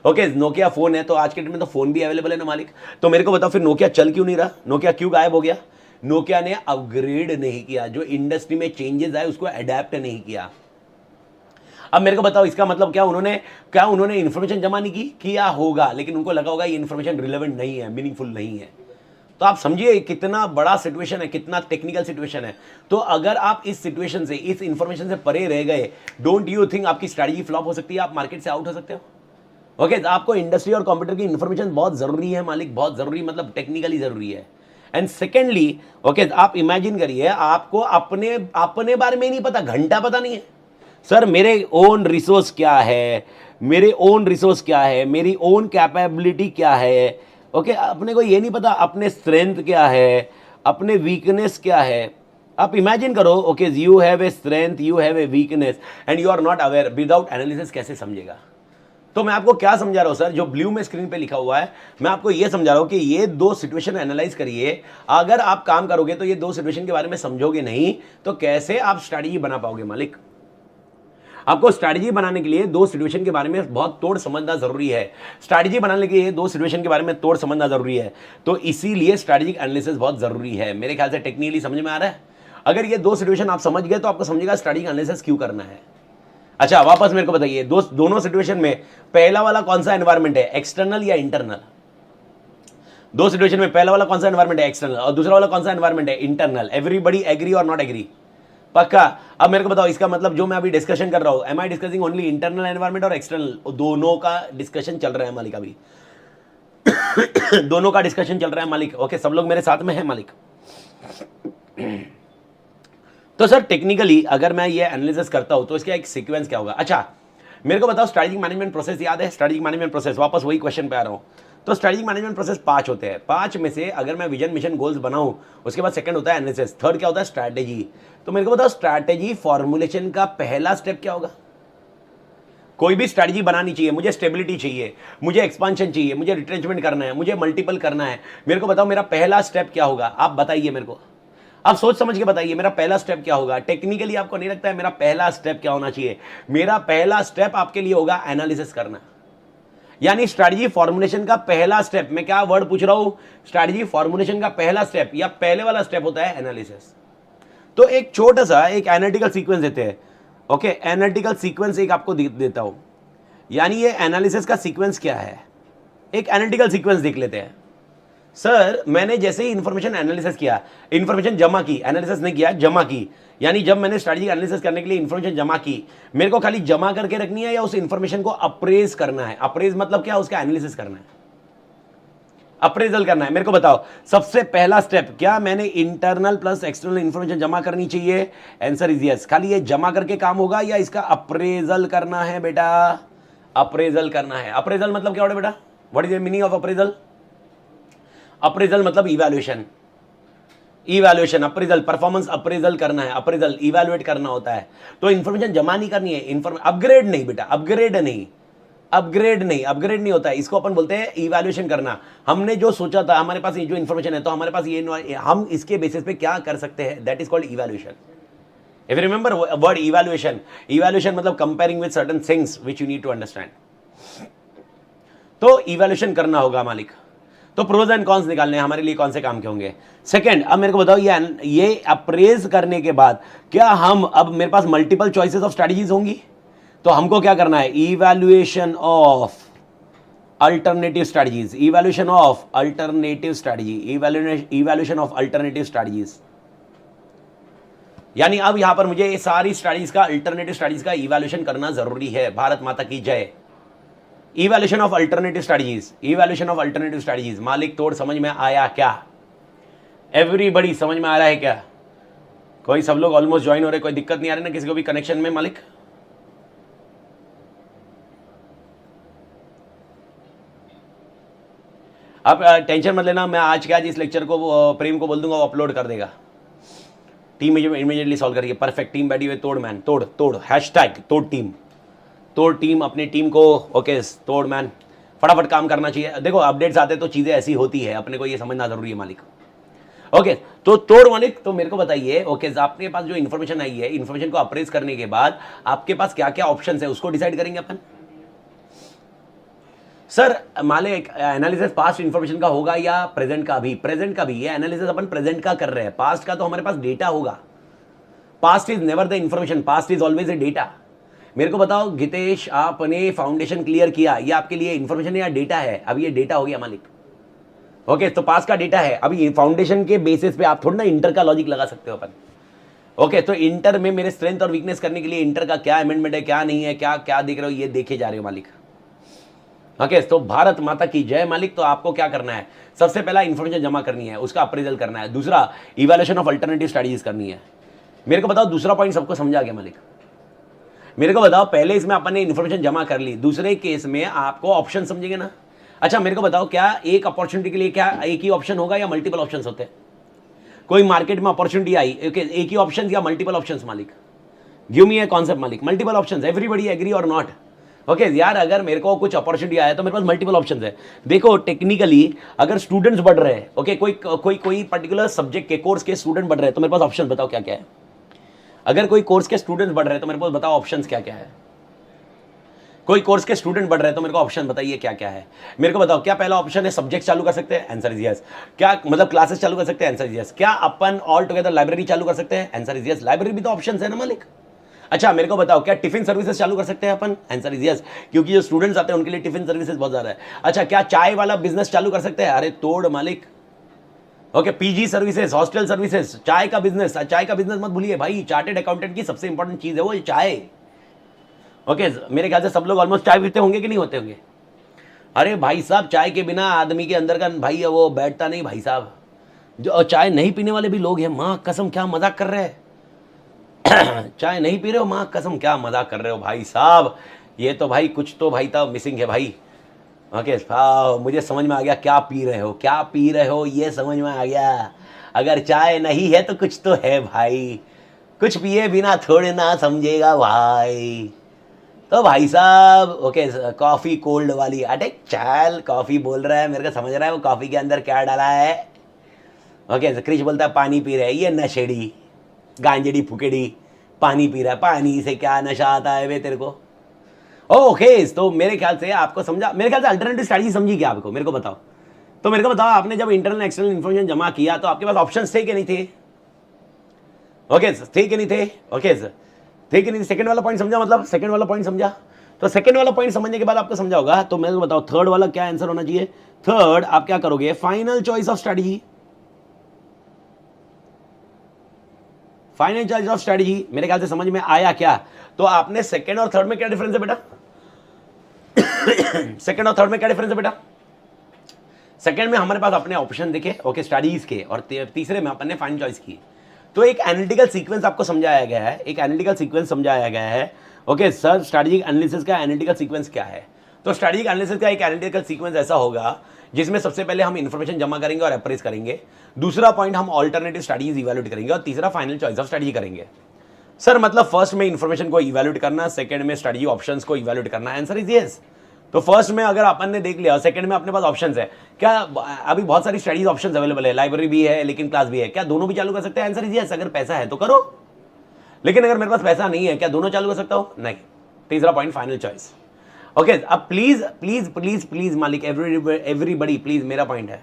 A: ओके नोकिया फोन है तो आज के डेट में तो फोन भी अवेलेबल है ना मालिक। तो मेरे को बताओ फिर नोकिया चल क्यों नहीं रहा, नोकिया क्यों गायब हो गया? नोकिया ने अपग्रेड नहीं किया, जो इंडस्ट्री में चेंजेस आए उसको अडेप्ट नहीं किया। अब मेरे को बताओ इसका मतलब क्या उन्होंने इंफॉर्मेशन जमा नहीं की, किया होगा, लेकिन उनको लगा होगा ये इंफॉर्मेशन रिलेवेंट नहीं है, मीनिंगफुल नहीं है। तो आप समझिए कितना बड़ा सिचुएशन है, कितना टेक्निकल सिचुएशन है। तो अगर आप इस सिचुएशन से, इस इंफॉर्मेशन से परे रह गए, डोंट यू थिंक आपकी स्ट्रैटेजी फ्लॉप हो सकती है, आप मार्केट से आउट हो सकते हो। ओके आपको इंडस्ट्री और कंप्यूटर की इंफॉर्मेशन बहुत जरूरी है मालिक, बहुत जरूरी, मतलब टेक्निकली जरूरी है। एंड सेकेंडली ओके आप इमेजिन करिए आपको अपने अपने बारे में नहीं पता, घंटा पता नहीं है। सर मेरे ओन रिसोर्स क्या है, मेरे ओन रिसोर्स क्या है, मेरी ओन कैपेबिलिटी क्या है। ओके अपने को ये नहीं पता अपने स्ट्रेंथ क्या है, अपने वीकनेस क्या है। आप इमेजिन करो okay you have a strength, you have a weakness and you are not aware, without analysis कैसे समझेगा? तो मैं आपको क्या समझा रहा हूं सर, जो ब्लू में स्क्रीन पे लिखा हुआ है, मैं आपको ये समझा रहा हूं कि ये दो सिचुएशन एनालाइज करिए। अगर आप काम करोगे तो ये दो सिचुएशन के बारे में समझोगे नहीं तो कैसे आप स्ट्रैटेजी बना पाओगे मालिक? आपको स्ट्रैटेजी बनाने के लिए दो सिचुएशन के बारे में बहुत तोड़ समझना जरूरी है। स्ट्रैटेजी बनाने के लिए दो सिचुएशन के बारे में तोड़ समझना जरूरी है। तो इसीलिए स्ट्रैटेजिक एनालिसिस बहुत जरूरी है। मेरे ख्याल से टेक्निकली समझ में आ रहा है। अगर ये दो सिचुएशन आप समझ गए तो आपको समझेगा स्ट्रैटेजिक एनालिसिस क्यों करना है। अच्छा वापस मेरे को बताइए, दोनों सिचुएशन में पहला वाला कौन सा एनवायरमेंट है, एक्सटर्नल या इंटरनल? दो सिचुएशन में पहला वाला कौन सा एनवायरमेंट है, एक्सटर्नल, और दूसरा वाला कौन सा एनवायरमेंट है, इंटरनल। एवरीबडी एग्री और नॉट एग्री? पक्का? अब मेरे को बताओ इसका मतलब जो मैं अभी डिस्कशन कर रहा हूं, एम आई डिस्कसिंग ओनली इंटरनल एनवायरमेंट और एक्सटर्नल? दोनों का डिस्कशन चल रहा है मालिक अभी। दोनों का डिस्कशन चल रहा है मालिक। ओके सब लोग मेरे साथ में है मालिक? तो सर टेक्निकली अगर मैं ये एनालिसिस करता हूं तो इसका एक सीक्वेंस क्या होगा? अच्छा मेरे को बताओ स्ट्रैटेजिक मैनेजमेंट प्रोसेस याद है? स्ट्रैटेजिक मैनेजमेंट प्रोसेस, वापस वही क्वेश्चन पे आ रहा हूं। तो स्ट्रैटेजिक मैनेजमेंट प्रोसेस 5 होते हैं। 5 में से अगर मैं विजन मिशन गोल्स बनाऊं, उसके बाद सेकंड होता है एनालिसिस, थर्ड क्या होता है, स्ट्रैटेजी। तो मेरे को बताओ स्ट्रैटेजी फॉर्मुलेशन का पहला स्टेप क्या होगा? कोई भी स्ट्रैटेजी बनानी चाहिए, मुझे स्टेबिलिटी चाहिए, मुझे एक्सपांशन चाहिए, मुझे रिट्रेंचमेंट करना है, मुझे मल्टीपल करना है। मेरे को बताओ मेरा पहला स्टेप क्या होगा? आप बताइए मेरे को, आप सोच समझ के बताइए मेरा पहला स्टेप क्या होगा। टेक्निकली आपको नहीं लगता है मेरा पहला स्टेप क्या होना चाहिए? मेरा पहला स्टेप आपके लिए होगा एनालिसिस करना। यानी स्ट्रैटेजी फॉर्मुलेशन का पहला स्टेप, मैं क्या वर्ड पूछ रहा हूं, स्ट्रैटेजी फॉर्मुलेशन का पहला स्टेप या पहले वाला स्टेप होता है एनालिसिस। तो एक छोटा सा एक एनालिटिकल सीक्वेंस देते हैं। ओके एनालिटिकल सीक्वेंस एक आपको देता हूं, यानी ये एनालिसिस का सीक्वेंस क्या है, एक एनालिटिकल सीक्वेंस देख लेते हैं। सर मैंने जैसे ही इंफॉर्मेशन एनालिसिस किया, इंफॉर्मेशन जमा की, एनालिसिस नहीं किया, जमा की, यानी जब मैंने स्ट्रैटेजी एनालिसिस करने के लिए इंफॉर्मेशन जमा की, मेरे को खाली जमा करके रखनी है या उस इंफॉर्मेशन को अप्रेज करना है? अप्रेज मतलब क्या, उसका एनालिसिस करना है, अप्रेजल करना है। मेरे को बताओ सबसे पहला स्टेप, क्या मैंने इंटरनल प्लस एक्सटर्नल इंफॉर्मेशन जमा करनी चाहिए? Answer is yes. खाली ये जमा करके काम होगा या इसका अप्रेजल करना है बेटा? अप्रेजल करना है। अप्रेजल मतलब क्या होता है बेटा? What is the meaning of appraisal? Appraisal मतलब evaluation, evaluation, appraisal, performance appraisal करना है, अप्रेजल इवैल्यूएट करना होता है। तो इंफॉर्मेशन जमा नहीं करनी है, अपग्रेड नहीं बेटा, अपग्रेड नहीं, अपग्रेड नहीं, अपग्रेड नहीं होता है, इसको अपन बोलते हैं इवैल्यूएशन करना। हमने जो सोचा था, हमारे पास ये जो इंफॉर्मेशन है, तो हमारे पास ये हम इसके बेसिस पे क्या कर सकते हैं, that is called evaluation. If you remember word evaluation, evaluation मतलब comparing with certain things which you need to understand. तो इवैल्यूएशन करना होगा मालिक। तो प्रोज एंड कॉन्स निकालने हैं, हमारे लिए कौन से काम के होंगे? सेकंड, अब मेरे को बताओ ये अप्रेज करने के बाद क्या हम, अब मेरे पास मल्टीपल चॉइसेस ऑफ स्ट्रैटेजीज होंगी, तो हमको क्या करना है? Evaluation of alternative strategies, evaluation of alternative strategy, evaluation of alternative strategies. यानी अब यहां पर मुझे ये सारी स्ट्रैटेजीज का, अल्टरनेटिव स्ट्रैटेजीज का इवैल्यूएशन करना जरूरी है। भारत माता की जय। Evaluation of alternative strategies, evaluation of alternative strategies. मालिक तोड़ समझ में आया क्या? एवरीबडी समझ में आ रहा है क्या? कोई, सब लोग ऑलमोस्ट ज्वाइन हो रहे, कोई दिक्कत नहीं आ रही ना किसी को भी कनेक्शन में मालिक? आप टेंशन मत लेना, मैं आज के आज इस लेक्चर को प्रेम को बोल दूंगा, वो अपलोड कर देगा। टीम इमीडिएटली सॉल्व करिए। परफेक्ट टीम बैठी हुई, तोड़ मैन, तोड़ तोड़, हैशटैग तोड़ टीम, तोड़ टीम, अपनी टीम को ओके तोड़ मैन, फटाफट काम करना चाहिए। देखो अपडेट्स आते तो चीज़ें ऐसी होती है, अपने को ये समझना जरूरी है मालिक। ओके तो तोड़ मालिक, तो मेरे को बताइए ओके आपके पास जो इन्फॉर्मेशन आई है, इन्फॉर्मेशन को अप्रेज करने के बाद आपके पास क्या क्या ऑप्शन है उसको डिसाइड करेंगे अपन। सर मान ले एनालिसिस पास्ट इंफॉर्मेशन का होगा या प्रेजेंट का भी? प्रेजेंट का भी। ये एनालिसिस अपन प्रेजेंट का कर रहे हैं, पास्ट का तो हमारे पास डेटा होगा। Past is never the information, past is always a data. मेरे को बताओ गितेश, आपने फाउंडेशन क्लियर किया, ये आपके लिए इंफॉर्मेशन है या डेटा है? अभी ये डेटा हो गया मालिक। ओके तो पास का डेटा है, अभी फाउंडेशन के बेसिस पे आप थोड़ा ना इंटर का लॉजिक लगा सकते हो अपन। ओके तो इंटर में मेरे स्ट्रेंथ और वीकनेस करने के लिए इंटर का क्या अमेंडमेंट है, क्या नहीं है, क्या क्या देख रहे हो, ये देखे जा रहे हो मालिक। ओके तो भारत माता की जय मालिक। तो आपको क्या करना है, सबसे पहला इंफॉर्मेशन जमा करनी है, उसका अप्रेजल करना है। दूसरा इवैल्यूएशन ऑफ अल्टरनेटिव स्ट्रेटजीज करनी है। मेरे को बताओ दूसरा पॉइंट सबको समझा गया मालिक? मेरे को बताओ पहले इसमें अपन ने इन्फॉर्मेशन जमा कर ली, दूसरे केस में आपको ऑप्शन समझेंगे ना। अच्छा मेरे को बताओ क्या एक अपॉर्चुनिटी के लिए क्या एक ही ऑप्शन होगा या मल्टीपल ऑप्शंस होते हैं? कोई मार्केट में अपॉर्चुनिटी आई, ओके एक ही ऑप्शन या मल्टीपल ऑप्शंस मालिक? गिव मी ए कॉन्सेप्ट मालिक। मल्टीपल ऑप्शंस, एवरीबडी एग्री और नॉट? ओके यार अगर मेरे को कुछ अपॉर्चुनिटी आया तो मेरे पास मल्टीपल ऑप्शंस है। देखो टेक्निकली अगर स्टूडेंट्स बढ़ रहे हैं, ओके कोई पर्टिकुलर सब्जेक्ट के कोर्स के स्टूडेंट बढ़ रहे हैं तो मेरे पास ऑप्शन बताओ क्या क्या है। अगर कोई कोर्स के स्टूडेंट्स बढ़ रहे हैं तो मेरे को बताओ ऑप्शंस क्या क्या है। कोई कोर्स के स्टूडेंट बढ़ रहे हैं तो मेरे को ऑप्शन बताइए क्या क्या है। मेरे को बताओ क्या पहला ऑप्शन है सब्जेक्ट चालू कर सकते हैं? Answer is yes. क्या मतलब क्लासेस चालू कर सकते हैं? Answer is yes. क्या अपन ऑल टुगेदर लाइब्रेरी चालू कर सकते हैं? Answer is yes. लाइब्रेरी भी तो ऑप्शन है ना मालिक। अच्छा मेरे को बताओ क्या टिफिन सर्विसेज चालू कर सकते हैं अपन? आंसर इज यस, क्योंकि जो स्टूडेंट्स आते हैं उनके लिए टिफिन सर्विसेज बहुत ज्यादा है। अच्छा क्या चाय वाला बिजनेस चालू कर सकते हैं? अरे तोड़ मालिक। Okay PG services, hostel services, चाय का बिजनेस। चाय का बिजनेस मत भूलिए भाई, चार्टेड अकाउंटेंट की सबसे इंपॉर्टेंट चीज है वो चाय। ओके मेरे ख्याल से सब लोग ऑलमोस्ट चाय पीते होंगे कि नहीं होते होंगे? अरे भाई साहब चाय के बिना आदमी के अंदर का भाई वो बैठता नहीं भाई साहब। जो चाय नहीं पीने वाले भी लोग हैं, माँ कसम क्या मजाक कर रहे हैं। चाय नहीं पी रहे हो, माँ कसम क्या मजाक कर रहे हो भाई साहब। ये तो भाई कुछ तो भाई था मिसिंग है भाई। ओके मुझे समझ में आ गया क्या पी रहे हो, क्या पी रहे हो ये समझ में आ गया। अगर चाय नहीं है तो कुछ तो है भाई, कुछ पिए बिना थोड़े ना समझेगा भाई। तो भाई साहब ओके कॉफ़ी कोल्ड वाली, अरे चाल कॉफ़ी बोल रहा है, मेरे को समझ रहा है वो कॉफ़ी के अंदर क्या डाला है। ओके क्रिश बोलता है पानी पी रहा है, ये नशेड़ी गांजेड़ी फुकेड़ी पानी पी रहा है, पानी से क्या नशा आता है वे तेरे को। ओके तो मेरे ख्याल से आपको समझा, मेरे ख्याल से अल्टरनेटिव स्ट्रैटेजी समझी क्या आपको? मेरे को बताओ। तो मेरे को बताओ आपने जब इंटरनल एक्सटर्नल इन्फॉर्मेशन जमा किया तो आपके पास ऑप्शंस थे कि नहीं थे? ओके थे कि नहीं थे? ओके सर थे कि नहीं? सेकंड वाला पॉइंट समझा, मतलब सेकंड वाला पॉइंट समझा? तो सेकंड वाला पॉइंट समझने के बाद आपको समझा होगा। तो मेरे को बताओ थर्ड वाला क्या आंसर होना चाहिए? थर्ड आप क्या करोगे? Final choice of strategy. Final choice of strategy मेरे ख्याल से समझ में आया क्या? तो आपने सेकंड और थर्ड में क्या डिफरेंस है बेटा? सेकंड और थर्ड में क्या डिफरेंस है बेटा? सेकंड में हमारे पास अपने ऑप्शन देखे ओके स्टडीज के, और तीसरे में अपन ने फाइनल चॉइस की। तो एक एनालिटिकल सीक्वेंस आपको समझाया गया है, एक एनालिटिकल सीक्वेंस समझाया गया है। ओके सर स्ट्रैटेजिक एनालिसिस का एनालिटिकल सीक्वेंस क्या है? तो स्ट्रैटेजिक एनालिसिस का एक एनालिटिकल सीक्वेंस ऐसा होगा जिसमें सबसे पहले हम इंफॉर्मेशन जमा करेंगे और अप्रेज करेंगे, दूसरा पॉइंट हम ऑल्टरनेटिव स्ट्रैटेजीज इवैल्यूएट करेंगे, और तीसरा फाइनल चॉइस ऑफ स्ट्रैटेजी करेंगे। सर मतलब फर्स्ट में इंफॉर्मेशन को इवैल्यूएट करना, सेकंड में स्ट्रैटेजी ऑप्शंस को इवैल्यूएट करना। Answer is yes. तो फर्स्ट में अगर अपन ने देख लिया, सेकंड में अपने पास ऑप्शंस है क्या? अभी बहुत सारी स्टडीज ऑप्शंस अवेलेबल है, लाइब्रेरी भी है लेकिन क्लास भी है, क्या दोनों भी चालू कर सकते हैं? Answer is yes. अगर पैसा है तो करो, लेकिन अगर मेरे पास पैसा नहीं है क्या दोनों चालू कर सकता हूं? नहीं। तीसरा पॉइंट फाइनल चॉइस। ओके अब प्लीज प्लीज प्लीज प्लीज मालिक एवरीबडी प्लीज मेरा पॉइंट है।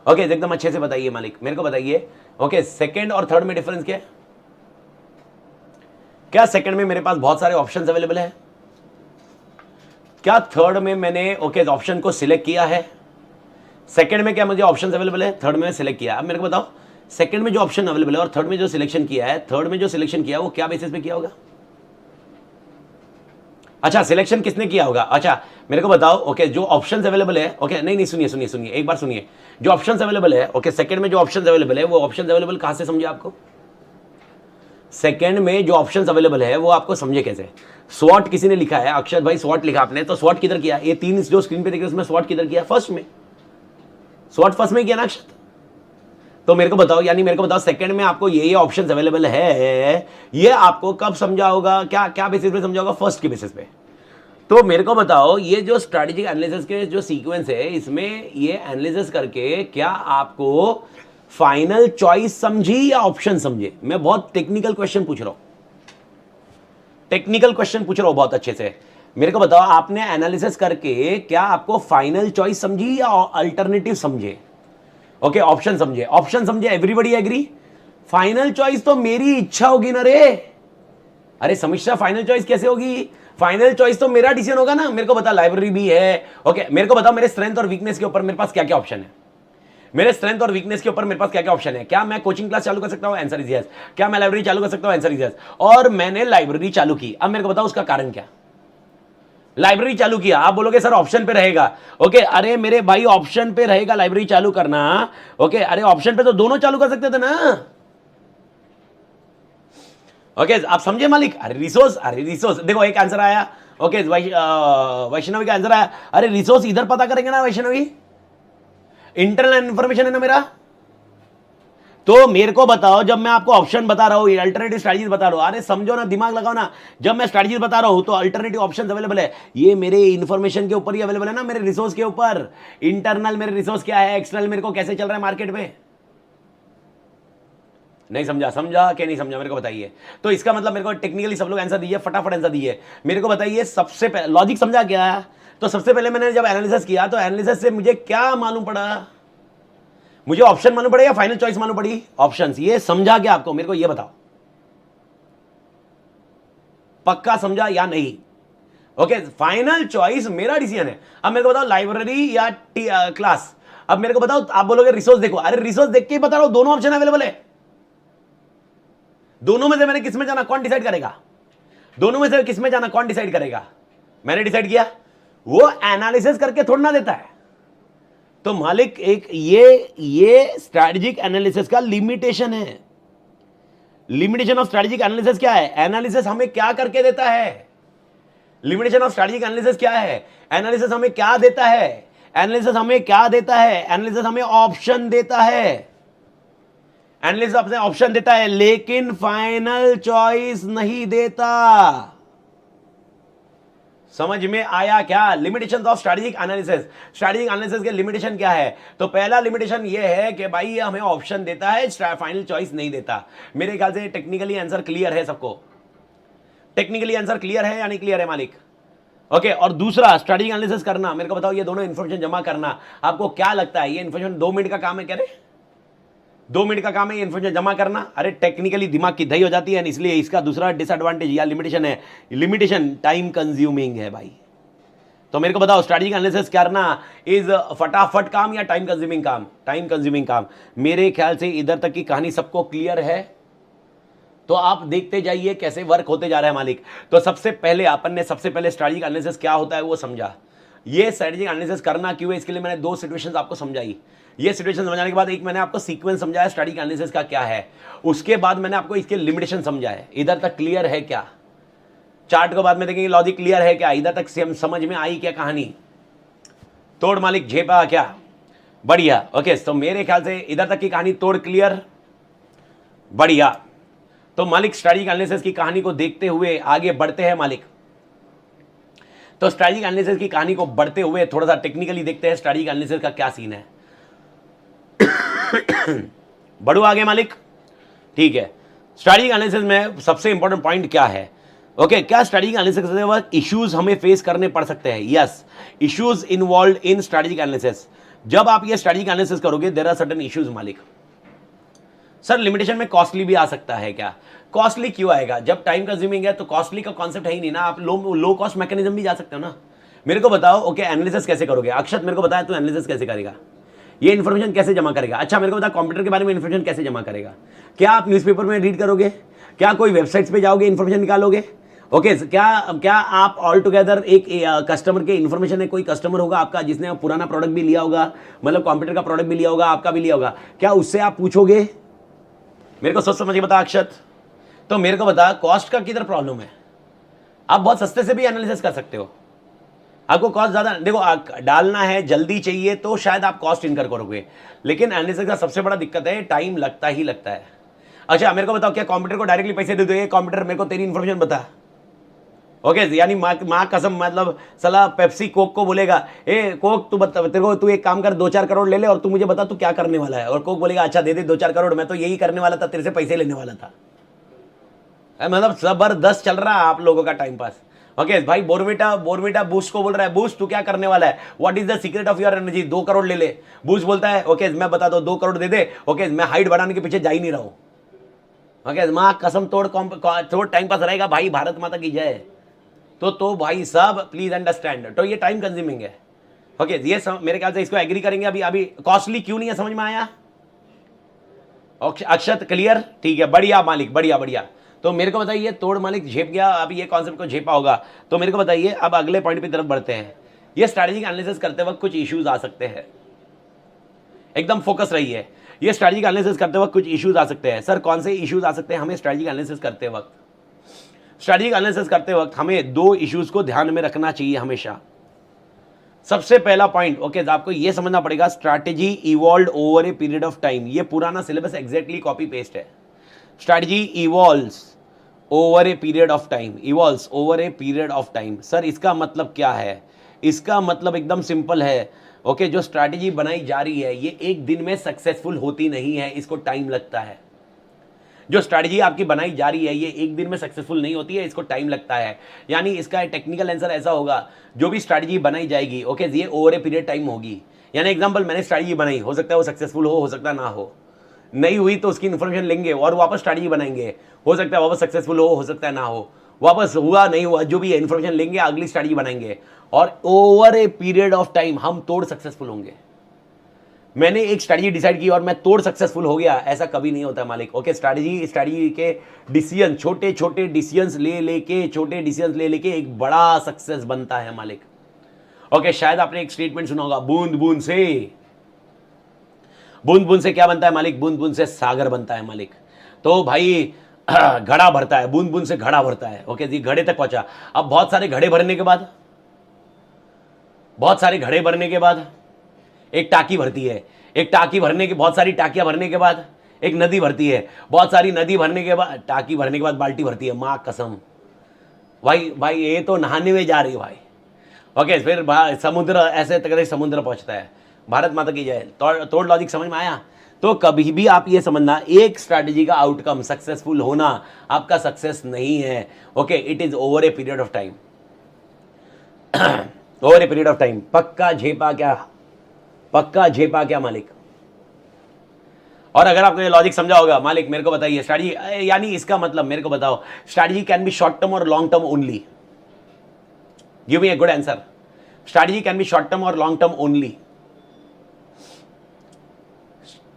A: ओके एकदम अच्छे से बताइए मालिक, मेरे को बताइए। ओके सेकंड और थर्ड में डिफरेंस क्या है? क्या सेकंड में मेरे पास बहुत सारे ऑप्शंस अवेलेबल है? क्या थर्ड में मैंने ओके ऑप्शन को सिलेक्ट किया है? सेकंड में क्या मुझे ऑप्शंस अवेलेबल है, थर्ड में सिलेक्ट किया। अब मेरे को बताओ सेकंड में जो ऑप्शन अवेलेबल है और थर्ड में जो सिलेक्शन किया है, थर्ड में जो सिलेक्शन किया वो क्या बेसिस पे किया होगा? अच्छा सिलेक्शन किसने किया होगा? अच्छा मेरे को बताओ ओके जो ऑप्शंस अवेलेबल है, ओके नहीं सुनिए सुनिए सुनिए एक बार सुनिए। जो ऑप्शंस अवेलेबल है ओके सेकंड में जो ऑप्शंस अवेलेबल है वो ऑप्शंस अवेलेबल कहां से समझे आपको? सेकंड में जो ऑप्शंस अवेलेबल है वो आपको समझे कैसे? स्वॉट किसी ने लिखा है, अक्षर भाई स्वॉट लिखा आपने, तो स्वॉट किधर किया? ये तीन जो स्क्रीन पे देख रहे हैं उसमें स्वॉट किधर किया? फर्स्ट में। स्वॉट फर्स्ट में किया ना अक्षर? तो मेरे को बताओ, यानी मेरे को बताओ सेकंड में आपको ये ऑप्शंस अवेलेबल है, ये आपको कब समझा होगा? क्या क्या बेसिस पे समझा होगा? फर्स्ट के बेसिस पे। तो मेरे को बताओ ये जो स्ट्रैटेजिक एनालिसिस के जो सीक्वेंस है इसमें ये एनालिसिस करके क्या आपको फाइनल चॉइस समझी या ऑप्शन समझे? मैं बहुत टेक्निकल क्वेश्चन पूछ रहा हूं, टेक्निकल क्वेश्चन पूछ रहा हूं बहुत अच्छे से। मेरे को बताओ, आपने एनालिसिस करके क्या आपको फाइनल चॉइस समझी या अल्टरनेटिव समझे? ओके, ऑप्शन समझे, ऑप्शन समझे, एवरीबॉडी एग्री? फाइनल चॉइस तो मेरी इच्छा होगी ना रे। अरे समीक्षा, फाइनल चॉइस कैसे होगी? फाइनल चॉइस तो मेरा डिसीजन होगा ना। मेरे को बता, लाइब्रेरी भी है, ओके, मेरे को बताओ मेरे स्ट्रेंथ और वीकनेस के ऊपर मेरे पास क्या क्या ऑप्शन है? मेरे स्ट्रेंथ और वीकनेस के ऊपर मेरे पास क्या क्या ऑप्शन है? क्या मैं कोचिंग क्लास चालू कर सकता हूं? Answer is yes. क्या मैं लाइब्रेरी चालू कर सकता हूं? Answer is yes. और मैंने लाइब्रेरी चालू की, अब मेरे को बताओ उसका कारण क्या? लाइब्रेरी चालू किया, आप बोलोगे सर ऑप्शन पे रहेगा। ओके, अरे मेरे भाई ऑप्शन पे रहेगा लाइब्रेरी चालू करना। ओके, अरे ऑप्शन पे तो दोनों चालू कर सकते थे ना। ओके, आप समझे मालिक? अरे रिसोर्स, अरे रिसोर्स देखो, एक आंसर आया। ओके, वैष्णवी का आंसर आया। अरे रिसोर्स इधर पता करेंगे ना वैष्णवी, इंटरनल इंफॉर्मेशन है ना मेरा। तो मेरे को बताओ, जब मैं आपको ऑप्शन बता रहा हूं, अल्टरनेटिव स्ट्रेटजीज बता रहा हूं, अरे समझो ना, दिमाग लगाओ ना। जब मैं स्ट्रेटजीज बता रहा हूं तो अल्टरनेटिव ऑप्शंस अवेलेबल है, ये मेरे इंफॉर्मेशन के ऊपर ही अवेलेबल है ना, मेरे रिसोर्स के ऊपर। इंटरनल मेरे रिसोर्स क्या है, एक्सटर्नल मेरे को कैसे चल रहा है मार्केट में। नहीं समझा? समझा कि नहीं समझा? मेरे को बताइए। तो इसका मतलब मेरे को टेक्निकली सब लोग आंसर दीजिए, फटाफट आंसर दीजिए। मेरे को बताइए, सबसे पहले लॉजिक समझा क्या? तो सबसे पहले मैंने जब एनालिसिस किया तो एनालिसिस से मुझे क्या मालूम पड़ा? मुझे ऑप्शन मालूम पड़े या फाइनल चॉइस मालूम पड़ी? ऑप्शंस। ये समझा क्या आपको? मेरे को ये बताओ, पक्का समझा या नहीं? ओके, फाइनल चॉइस मेरा डिसीजन है। अब मेरे को बताओ, लाइब्रेरी या क्लास? अब मेरे को बताओ, आप बोलोगे रिसोर्स देखो, अरे रिसोर्स देख के ही बता रहा हूं, दोनों ऑप्शन अवेलेबल है। दोनों में से मैंने किस में जाना, कौन डिसाइड करेगा? दोनों में से किस में जाना, कौन डिसाइड करेगा? मैंने डिसाइड किया। वो एनालिसिस करके थोड़ा ना देता है। तो मालिक, एक ये स्ट्रैटेजिक एनालिसिस का लिमिटेशन है। लिमिटेशन ऑफ स्ट्रैटेजिक एनालिसिस क्या है? एनालिसिस हमें क्या करके देता है? लिमिटेशन ऑफ स्ट्रैटेजिक एनालिसिस क्या है? एनालिसिस हमें क्या देता है? एनालिसिस हमें क्या देता है? एनालिसिस हमें ऑप्शन देता है। एनालिसिस अपने ऑप्शन देता है, लेकिन फाइनल चॉइस नहीं देता। समझ में आया क्या? Limitations of strategic analysis. Strategic analysis के लिमिटेशन क्या है? तो पहला लिमिटेशन ये है कि भाई ये हमें ऑप्शन देता है, फाइनल चॉइस नहीं देता। मेरे ख्याल से टेक्निकली आंसर क्लियर है सबको। टेक्निकली आंसर क्लियर है या नहीं क्लियर है मालिक? ओके, और दूसरा स्ट्रैटेजिक एनालिसिस करना, मेरे को बताओ, ये दोनों इंफॉर्मेशन जमा करना, आपको क्या लगता है ये इंफॉर्मेशन 2 मिनट का काम है? कह रहे 2 मिनट का काम है ये इंफॉर्मेशन जमा करना? अरे टेक्निकली दिमाग की दही हो जाती है, इसलिए इसका दूसरा डिसएडवांटेज या लिमिटेशन है, लिमिटेशन टाइम कंज्यूमिंग है भाई। तो मेरे को बताओ, स्ट्रैटेजिक एनालिसिस करना इज फटाफट काम या टाइम कंज्यूमिंग काम? टाइम कंज्यूमिंग काम। मेरे ख्याल से इधर तक की कहानी सबको क्लियर है। तो आप देखते जाइए कैसे वर्क होते जा रहा है मालिक। तो सबसे पहले अपन ने स्ट्रैटेजिक एनालिसिस क्या होता है वो समझा। ये स्ट्रैटेजिक एनालिसिस करना क्यों है, इसके लिए मैंने 2 सिचुएशंस आपको समझाई। ये सिचुएशन समझाने के बाद एक मैंने आपको सीक्वेंस समझाया स्ट्रैटेजिक एनालिसिस का क्या है, उसके बाद मैंने आपको इसके लिमिटेशन समझाया। इधर तक क्लियर है क्या? चार्ट को बाद में देखेंगे, लॉजिक क्लियर है क्या? इधर तक समझ में आई क्या कहानी? तोड़ मालिक झेपा क्या? बढ़िया। ओके, तो मेरे ख्याल से इधर तक की कहानी तोड़ क्लियर, बढ़िया। तो मालिक स्ट्रैटेजिक एनालिसिस की कहानी को देखते हुए आगे बढ़ते हैं मालिक। तो स्ट्रैटेजिक एनालिसिस की कहानी को बढ़ते हुए थोड़ा सा टेक्निकली देखते हैं स्ट्रैटेजिक एनालिसिस का क्या सीन है। बढ़ो आगे मालिक। ठीक है, स्ट्रैटेजिक एनालिसिस में सबसे इंपॉर्टेंट पॉइंट क्या है? ओके, क्या स्ट्रैटेजिक एनालिसिस करते वक्त इश्यूज हमें फेस करने पड़ सकते हैं? Yes, issues involve in strategic analysis. जब आप ये स्ट्रैटेजिक एनालिसिस करोगे, देयर आर सर्टेन इश्यूज मालिक। सर लिमिटेशन में कॉस्टली भी आ सकता है क्या? कॉस्टली क्यों आएगा? जब टाइम कंज्यूमिंग है तो कॉस्टली का कॉन्सेप्ट है ही नहीं ना। आप लो कॉस्ट मैकेनिज्म भी जा सकते हो ना। मेरे को बताओ, ओके एनालिसिस कैसे करोगे? अक्षत मेरे को बताया, तू एनालिसिस कैसे करेगा? ये इन्फॉर्मेशन कैसे जमा करेगा? अच्छा मेरे को बता, कंप्यूटर के बारे में इन्फॉर्मेशन कैसे जमा करेगा? क्या आप न्यूज़पेपर में रीड करोगे? क्या कोई वेबसाइट्स पे जाओगे इन्फॉर्मेशन निकालोगे? ओके, क्या आप ऑल टुगेदर एक कस्टमर के इन्फॉर्मेशन है, कोई कस्टमर होगा आपका जिसने पुराना प्रोडक्ट भी लिया होगा, मतलब कंप्यूटर का प्रोडक्ट भी लिया होगा, आपका भी लिया होगा, क्या उससे आप पूछोगे? मेरे को सोच समझ के बता अक्षत। तो मेरे को बता, कॉस्ट का किधर प्रॉब्लम है? आप बहुत सस्ते से भी एनालिसिस कर सकते हो। आपको कॉस्ट ज्यादा देखो डालना है, जल्दी चाहिए तो शायद आप कॉस्ट इनकर करोगे, लेकिन एनालिसिस का सबसे बड़ा दिक्कत है टाइम लगता ही लगता है। अच्छा मेरे को बताओ, क्या कंप्यूटर को डायरेक्टली पैसे दे दो, ये कंप्यूटर मेरे को तेरी इन्फॉर्मेशन बता, ओके यानी माँ कसम मतलब साला पेप्सी कोक को बोलेगा ए कोक तू बता, तेरे को तू एक काम कर 2-4 करोड़ ले ले और तू मुझे बता तू क्या करने वाला है, और कोक बोलेगा अच्छा दे दे 2-4 करोड़, मैं तो यही करने वाला था, तेरे से पैसे लेने वाला था। मतलब जबरदस्त चल रहा है आप लोगों का टाइम पास। ओके भाई बोरविटा बूस्ट को बोल रहा है बूस्ट तू क्या करने वाला है, what is the secret of your energy, 2 crore ले ले। बूस्ट बोलता है ओके मैं बता दो 2 करोड़ दे दे, ओके मैं हाइट बढ़ाने के पीछे जा ही नहीं रहा हूं। ओके माँ कसम तोड़ टाइम पास रहेगा भाई, भारत माता की जय। तो भाई साहब प्लीज अंडरस्टैंड, तो ये टाइम कंज्यूमिंग है। ओके ये मेरे ख्याल से इसको एग्री करेंगे। अभी कॉस्टली क्यों नहीं है समझ में आया? अक्षत क्लियर, ठीक है बढ़िया मालिक बढ़िया बढ़िया। तो मेरे को बताइए तोड़ मालिक झेप गया, अभी ये कॉन्सेप्ट को झेपा होगा। तो मेरे को बताइए अब अगले पॉइंट की तरफ बढ़ते हैं। ये स्ट्रैटेजिक एनालिसिस करते वक्त कुछ इश्यूज आ सकते हैं, एकदम फोकस रहिए। ये स्ट्रैटेजिक एनालिसिस करते वक्त कुछ इश्यूज आ सकते हैं। सर कौन से इश्यूज आ सकते हैं हमें स्ट्रैटेजिक एनालिसिस करते वक्त? स्ट्रैटेजिक एनालिसिस करते वक्त हमें 2 इश्यूज को ध्यान में रखना चाहिए हमेशा। सबसे पहला पॉइंट ओके आपको ये समझना पड़ेगा, strategy evolve over a period of time. ये पुराना सिलेबस एग्जैक्टली कॉपी पेस्ट है। Strategy evolves over a period of time, evolves over a period of time. Sir इसका मतलब क्या है? इसका मतलब एकदम सिंपल है। ओके जो स्ट्रैटेजी बनाई जा रही है ये एक दिन में सक्सेसफुल होती नहीं है, इसको टाइम लगता है। जो स्ट्रैटेजी आपकी बनाई जा रही है ये एक दिन में सक्सेसफुल नहीं होती है, इसको टाइम लगता है। यानी इसका टेक्निकल आंसर ऐसा होगा, जो भी स्ट्रैटेजी बनाई जाएगी ओके ये ओवर ए पीरियड टाइम होगी। यानी एग्जांपल मैंने स्ट्रैटेजी बनाई, हो सकता है वो सक्सेसफुल हो सकता है ना हो, नहीं हुई तो उसकी इन्फॉर्मेशन लेंगे और वापस स्ट्रैटेजी बनाएंगे, हो सकता है वापस सक्सेसफुल हो सकता है ना हो, वापस हुआ नहीं हुआ जो भी है इन्फॉर्मेशन लेंगे, अगली स्ट्रैटेजी बनाएंगे और over a period of time हम तोड़ सक्सेसफुल होंगे। मैंने एक स्ट्रैटेजी डिसाइड की और मैं तोड़ सक्सेसफुल हो गया, ऐसा कभी नहीं होता मालिक। ओके स्ट्रैटेजी के डिसीजन, छोटे छोटे डिसीजंस ले लेके एक बड़ा सक्सेस बनता है मालिक। ओके शायद आपने एक स्टेटमेंट सुना होगा, बूंद बूंद से क्या बनता है मालिक? बूंद बूंद से सागर बनता है मालिक। तो भाई घड़ा भरता है, बूंद बूंद से घड़ा भरता है। ओके जी घड़े तक पहुंचा। अब बहुत सारे घड़े भरने के बाद एक टाकी भरती है, एक टाकी भरने के बहुत सारी टाकियां भरने के बाद एक नदी भरती है, बहुत सारी नदी भरने के बाद टाकी भरने के बाद बाल्टी भरती है। माँ कसम भाई ये तो नहाने में जा रही है भाई। ओके फिर समुद्र ऐसे तक समुद्र पहुंचता है। भारत माता की जय। तोड़ लॉजिक समझ में आया? तो कभी भी आप ये समझना एक स्ट्रैटेजी का आउटकम सक्सेसफुल होना आपका सक्सेस नहीं है। Okay it is over a period of time, over a period of time. पक्का झेपा क्या मालिक? और अगर आपको ये लॉजिक समझा होगा मालिक मेरे को बताइए, स्ट्रैटेजी यानी इसका मतलब मेरे को बताओ, strategy can be short term और long term only. Give me a good answer. Strategy can be short term और long term only.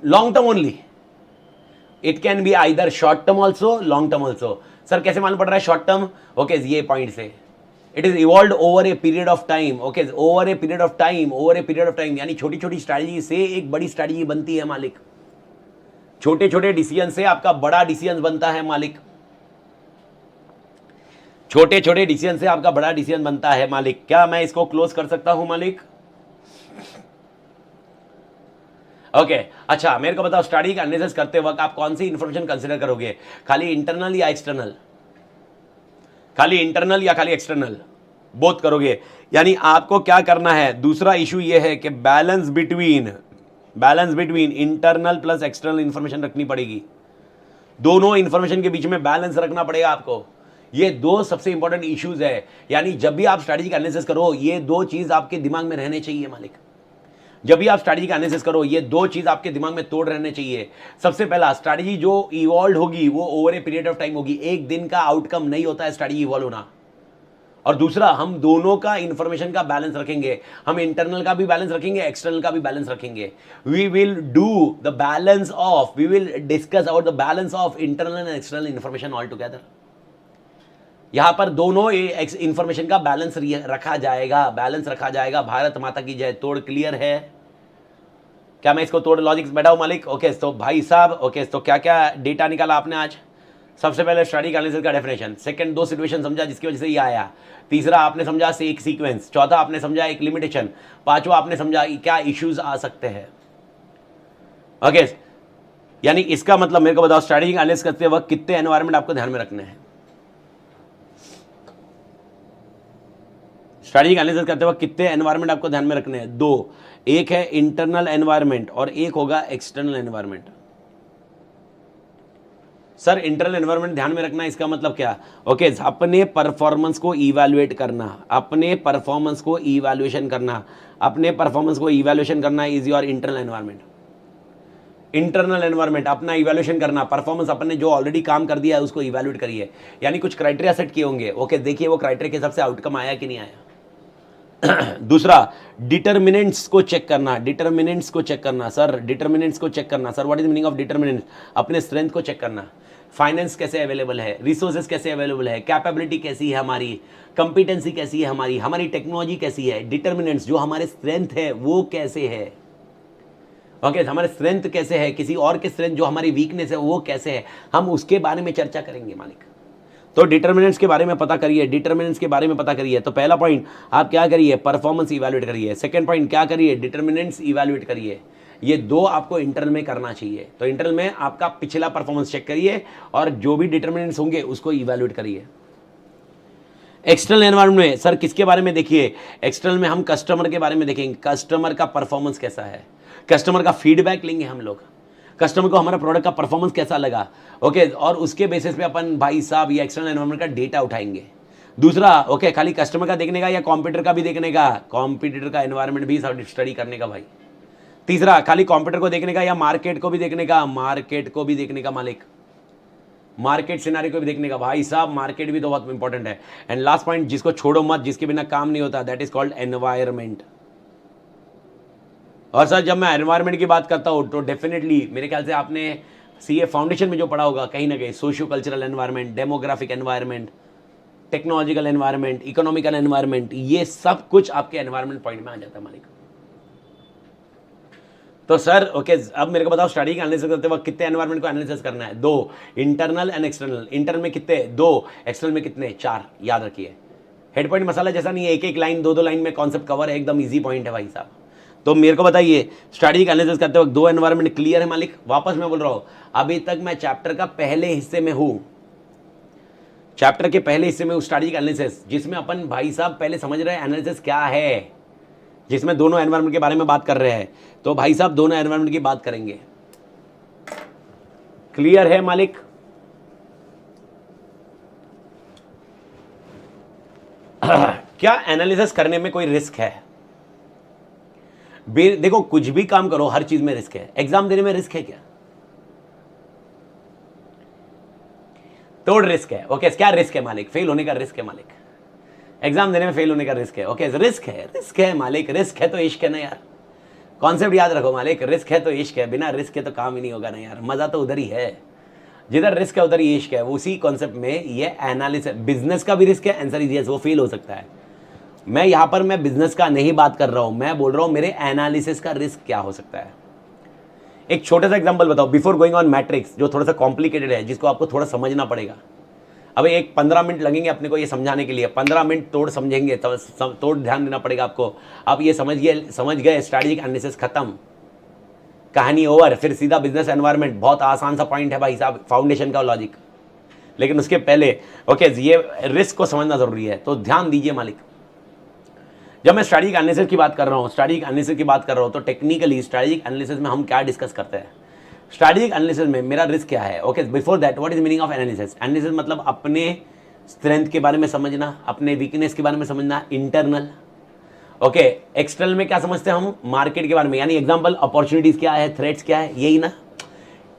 A: Long term only, it can be either short term also long term also. Sir कैसे मालूम पड़ रहा है शॉर्ट टर्म? ओके ये पॉइंट से it is evolve over a period of time. Okay over a period of time यानी छोटी छोटी स्ट्रैटेजी से एक बड़ी स्ट्रैटेजी बनती है मालिक। छोटे छोटे डिसीजन से आपका बड़ा डिसीजन बनता है मालिक। छोटे छोटे डिसीजन से आपका बड़ा डिसीजन बनता है मालिक। क्या मैं इसको क्लोज कर सकता हूं मालिक? ओके अच्छा मेरे को बताओ, स्ट्रैटेजी का एनालिसिस करते वक्त आप कौन सी इंफॉर्मेशन कंसीडर करोगे? खाली इंटरनल या एक्सटर्नल? खाली इंटरनल या खाली एक्सटर्नल? बोथ करोगे। यानी आपको क्या करना है, दूसरा इशू ये है कि balance between internal plus external information रखनी पड़ेगी। दोनों इंफॉर्मेशन के बीच में बैलेंस रखना पड़ेगा आपको। ये 2 सबसे इंपॉर्टेंट इश्यूज है। यानी जब भी आप स्ट्रैटेजी का एनालिसिस करो ये 2 चीज आपके दिमाग में रहने चाहिए मालिक। जब भी आप स्ट्रैटेजी का एनालिसिस करो ये 2 चीज आपके दिमाग में तोड़ रहने चाहिए। सबसे पहला, स्ट्रैटेजी जो इवॉल्व होगी वो over a period of time होगी, एक दिन का आउटकम नहीं होता है स्ट्रैटेजी इवॉल्व होना। और दूसरा, हम दोनों का इंफॉर्मेशन का बैलेंस रखेंगे, हम इंटरनल का भी बैलेंस रखेंगे, एक्सटर्नल का भी बैलेंस रखेंगे। We will discuss about the balance of internal and external information all together. यहां पर दोनों इंफॉर्मेशन का बैलेंस रखा जाएगा। भारत माता की जय। तोड़ क्लियर है? क्या मैं इसको तोड़ लॉजिक्स बैठाऊं मालिक? ओके तो भाई साहब ओके तो क्या क्या डेटा निकाला आपने आज? सबसे पहले स्ट्रैटेजिक एनालिसिस का डेफिनेशन, सेकंड 2 सिचुएशन समझा जिसकी वजह से ये आया, तीसरा आपने समझा से एक सीक्वेंस, चौथा आपने समझा एक लिमिटेशन, पांचवा आपने समझा क्या इश्यूज आ सकते हैं। ओके यानी इसका मतलब मेरे को बताओ, स्ट्रैटेजिक एनालिसिस करते वक्त कितने एनवायरनमेंट आपको ध्यान में रखने हैं? स्ट्रैटेजिक एनालिसिस करते वक्त कितने एनवायरनमेंट आपको ध्यान में रखने हैं? दो। एक है इंटरनल एनवायरनमेंट और एक होगा external environment. Sir internal environment ध्यान में रखना, इसका मतलब क्या? ओके, अपने परफॉर्मेंस को इवैल्यूएट करना, अपने परफॉर्मेंस को इवैल्यूएशन करना, अपने परफॉर्मेंस को इवैल्यूएशन करना is your internal environment. Internal environment अपना इवैल्यूएशन करना, परफॉर्मेंस अपने जो ऑलरेडी काम कर दिया है उसको इवैल्यूएट करिए, यानी कुछ क्राइटेरिया सेट किए होंगे। ओके, देखिए वो क्राइटेरिया के हिसाब से आउटकम आया कि नहीं आया। दूसरा, डिटर्मिनेंट्स को चेक करना, डिटर्मिनेंट्स को चेक करना सर, डिटर्मिनेंट्स को चेक करना sir. What is meaning of determinants? अपने स्ट्रेंथ को चेक करना, फाइनेंस कैसे अवेलेबल है, रिसोर्सेज कैसे अवेलेबल है, कैपेबिलिटी कैसी है हमारी, कंपिटेंसी कैसी है हमारी, हमारी टेक्नोलॉजी कैसी है। डिटर्मिनेंट्स जो हमारे स्ट्रेंथ है वो कैसे है। ओके, हमारे स्ट्रेंथ कैसे है, किसी और के स्ट्रेंथ जो हमारी वीकनेस है वो कैसे है, हम उसके बारे में चर्चा करेंगे मालिक। तो डिटर्मिनेंट्स के बारे में पता करिए, डिटर्मिनेंट्स के बारे में पता करिए। तो पहला पॉइंट आप क्या करिए, परफॉर्मेंस इवैल्यूएट करिए। सेकंड पॉइंट क्या करिए, डिटर्मिनेंट्स इवैल्यूएट करिए। ये दो आपको इंटरनल में करना चाहिए। तो इंटरनल में आपका पिछला परफॉर्मेंस चेक करिए और जो भी डिटर्मिनेंट्स होंगे उसको इवैल्यूएट करिए। एक्सटर्नल एनवायरनमेंट में सर किसके बारे में देखिए, एक्सटर्नल में हम कस्टमर के बारे में देखेंगे, कस्टमर का परफॉर्मेंस कैसा है, कस्टमर का फीडबैक लेंगे हम लोग, कस्टमर को हमारा प्रोडक्ट का परफॉर्मेंस कैसा लगा। ओके, और उसके बेसिस पे अपन भाई साहब ये एक्सटर्नल एनवायरनमेंट का डेटा उठाएंगे। दूसरा, ओके, खाली कस्टमर का देखने का या कॉम्पिटिटर का भी देखने का, कॉम्पिटिटर का एनवायरनमेंट भी स्टडी करने का भाई। तीसरा, खाली कॉम्पिटिटर को देखने का या मार्केट को भी देखने का, मार्केट को भी देखने का मालिक, मार्केट सिनारी को भी देखने का भाई साहब, मार्केट भी तो बहुत इंपॉर्टेंट है। एंड लास्ट पॉइंट जिसको छोड़ो मत, जिसके बिना काम नहीं होता, दैट इज कॉल्ड एनवायरमेंट। और सर जब मैं एनवायरनमेंट की बात करता हूँ तो डेफिनेटली मेरे ख्याल से आपने सीए फाउंडेशन में जो पढ़ा होगा कहीं ना कहीं, socio cultural environment, demographic environment, technological environment, economical environment, ये सब कुछ आपके एनवायरनमेंट पॉइंट में आ जाता है मालिक। तो सर ओके, अब मेरे को बताओ स्टडी एनालिसिस करते वक्त कितने एनवायरनमेंट को एनालिसिस करना है? दो। Internal and external. इंटरनल में कितने? दो। एक्सटर्नल में कितने? चार। याद रखिए, हेड पॉइंट मसाला जैसा नहीं है, एक एक लाइन दो दो लाइन में कॉन्सेप्ट कवर है, एकदम ईजी पॉइंट है भाई साहब। तो मेरे को बताइए स्ट्रैटेजिक एनालिसिस करते वक्त दो एनवायरनमेंट क्लियर है मालिक? वापस मैं बोल रहा हूं, अभी तक मैं चैप्टर का पहले हिस्से में हूं, चैप्टर के पहले हिस्से में हूं स्ट्रैटेजिक एनालिसिस, जिसमें अपन भाई साहब पहले समझ रहे हैं एनालिसिस क्या है, जिसमें दोनों एनवायरनमेंट के बारे में बात कर रहे हैं। तो भाई साहब दोनों एनवायरनमेंट की बात करेंगे। क्लियर है मालिक? क्या एनालिसिस करने में कोई रिस्क है? देखो कुछ भी काम करो हर चीज में रिस्क है। एग्जाम देने में रिस्क है क्या? तोड़ रिस्क है। ओके, क्या रिस्क है मालिक? फेल होने का रिस्क है मालिक, एग्जाम देने में फेल होने का रिस्क है। ओके, रिस्क है मालिक, रिस्क है तो इश्क है ना यार। कॉन्सेप्ट याद रखो मालिक, रिस्क है तो इश्क है, बिना रिस्क के तो काम ही नहीं होगा ना यार। मजा तो उधर ही है, जिधर रिस्क है उधर ही इश्क है। उसी कॉन्सेप्ट में ये एनालिसिस, बिजनेस का भी रिस्क है, आंसर इज यस, वो फेल हो सकता है। मैं यहां पर मैं बिजनेस का नहीं बात कर रहा हूं, मैं बोल रहा हूं मेरे एनालिसिस का रिस्क क्या हो सकता है। एक छोटा सा एग्जांपल बताओ, बिफोर गोइंग ऑन मैट्रिक्स, जो थोड़ा सा कॉम्प्लिकेटेड है, जिसको आपको थोड़ा समझना पड़ेगा। अब एक 15 मिनट लगेंगे अपने को ये समझाने के लिए, 15 मिनट तोड़ समझेंगे, तोड़ ध्यान देना पड़ेगा आपको। आप ये समझ गए स्ट्रैटेजिक एनालिसिस खत्म, कहानी ओवर, फिर सीधा बिजनेस एनवायरनमेंट। बहुत आसान सा पॉइंट है भाई साहब, फाउंडेशन का लॉजिक। लेकिन उसके पहले ओके, ये रिस्क को समझना जरूरी है, तो ध्यान दीजिए मालिक। जब मैं स्ट्रैटेजिक एनालिसिस की बात कर रहा हूँ, स्ट्रैटेजिक एनालिसिस की बात कर रहा हूँ, तो टेक्निकली स्ट्रैटेजिक एनालिसिस में हम क्या डिस्कस करते हैं? स्ट्रैटेजिक एनालिसिस में मेरा रिस्क क्या है? Okay, before that what is meaning of analysis? Analysis मतलब अपने स्ट्रेंथ के बारे में समझना, अपने वीकनेस के बारे में समझना, इंटरनल। ओके, एक्सटर्नल में क्या समझते हैं हम? मार्केट के बारे में, यानी एग्जांपल अपॉर्चुनिटीज क्या है, थ्रेट्स क्या है, यही ना।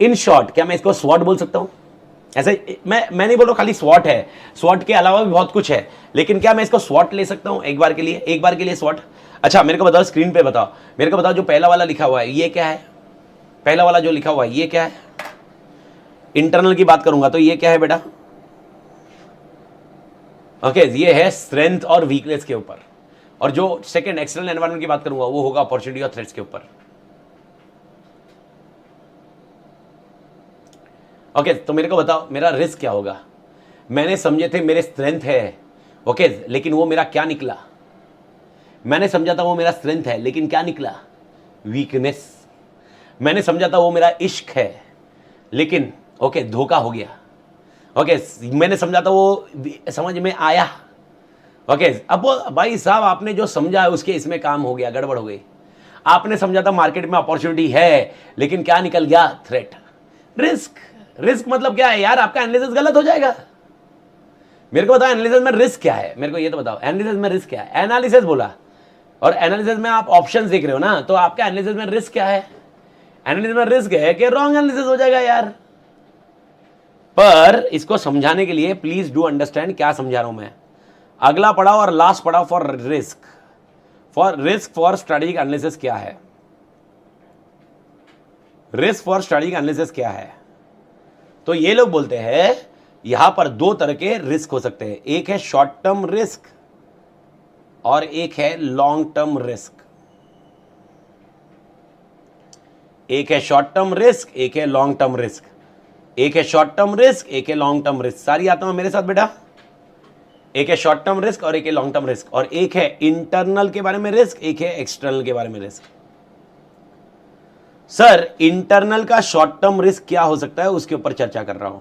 A: इन शॉर्ट, क्या मैं इसको स्वॉट बोल सकता हूँ? ऐसे मैं नहीं बोल रहा खाली स्वॉट है, स्वॉट के अलावा भी बहुत कुछ है, लेकिन क्या मैं इसको स्वॉट ले सकता हूँ एक बार के लिए स्वॉट? अच्छा मेरे को बताओ, स्क्रीन पे बताओ, मेरे को बताओ जो पहला वाला लिखा हुआ है ये क्या है? पहला वाला जो लिखा हुआ है ये क्या है? इंटरनल की बात करूंगा तो ये क्या है बेटा? ओके, ये है स्ट्रेंथ और वीकनेस के ऊपर, और जो सेकंड एक्सटर्नल एनवायरनमेंट की बात करूंगा वो होगा अपॉर्चुनिटी और थ्रेट्स के ऊपर। ओके, तो मेरे को बताओ मेरा रिस्क क्या होगा? मैंने समझे थे मेरे स्ट्रेंथ है, ओके, लेकिन वो मेरा क्या निकला? मैंने समझा था वो मेरा स्ट्रेंथ है, लेकिन क्या निकला? वीकनेस। मैंने समझा था वो मेरा इश्क है, लेकिन ओके धोखा हो गया। ओके, मैंने समझा था वो समझ में आया, ओके अब भाई साहब आपने जो समझा है उसके इसमें काम हो गया, गड़बड़ हो गई। आपने समझा था मार्केट में अपॉर्चुनिटी है, लेकिन क्या निकल गया? Threat, risk. रिस्क मतलब क्या है यार? आपका एनालिसिस गलत हो जाएगा। मेरे को बताओ एनालिसिस में रिस्क क्या है, मेरे को ये तो बताओ एनालिसिस में रिस्क क्या है? एनालिसिस बोला और एनालिसिस में आप ऑप्शंस देख रहे हो ना, तो आपका एनालिसिस में रिस्क क्या है? एनालिसिस में रिस्क है कि रॉन्ग एनालिसिस हो जाएगा यार। पर इसको समझाने के लिए प्लीज डू अंडरस्टैंड क्या समझा रहा हूं मैं। अगला पड़ाव और लास्ट पड़ाव for risk, for strategic analysis क्या है? रिस्क फॉर स्ट्रेटेजिक एनालिसिस क्या है? तो ये लोग बोलते हैं यहां पर दो तरह के रिस्क हो सकते हैं, एक है शॉर्ट टर्म रिस्क और एक है लॉन्ग टर्म रिस्क। एक है शॉर्ट टर्म रिस्क, एक है लॉन्ग टर्म रिस्क। एक है शॉर्ट टर्म रिस्क, एक है लॉन्ग टर्म रिस्क। सारी आता हूं मेरे साथ बेटा। एक है शॉर्ट टर्म रिस्क और एक है लॉन्ग टर्म रिस्क, और एक है इंटरनल के बारे में रिस्क, एक है एक्सटर्नल के बारे में रिस्क। सर इंटरनल का शॉर्ट टर्म रिस्क क्या हो सकता है, उसके ऊपर चर्चा कर रहा हूं।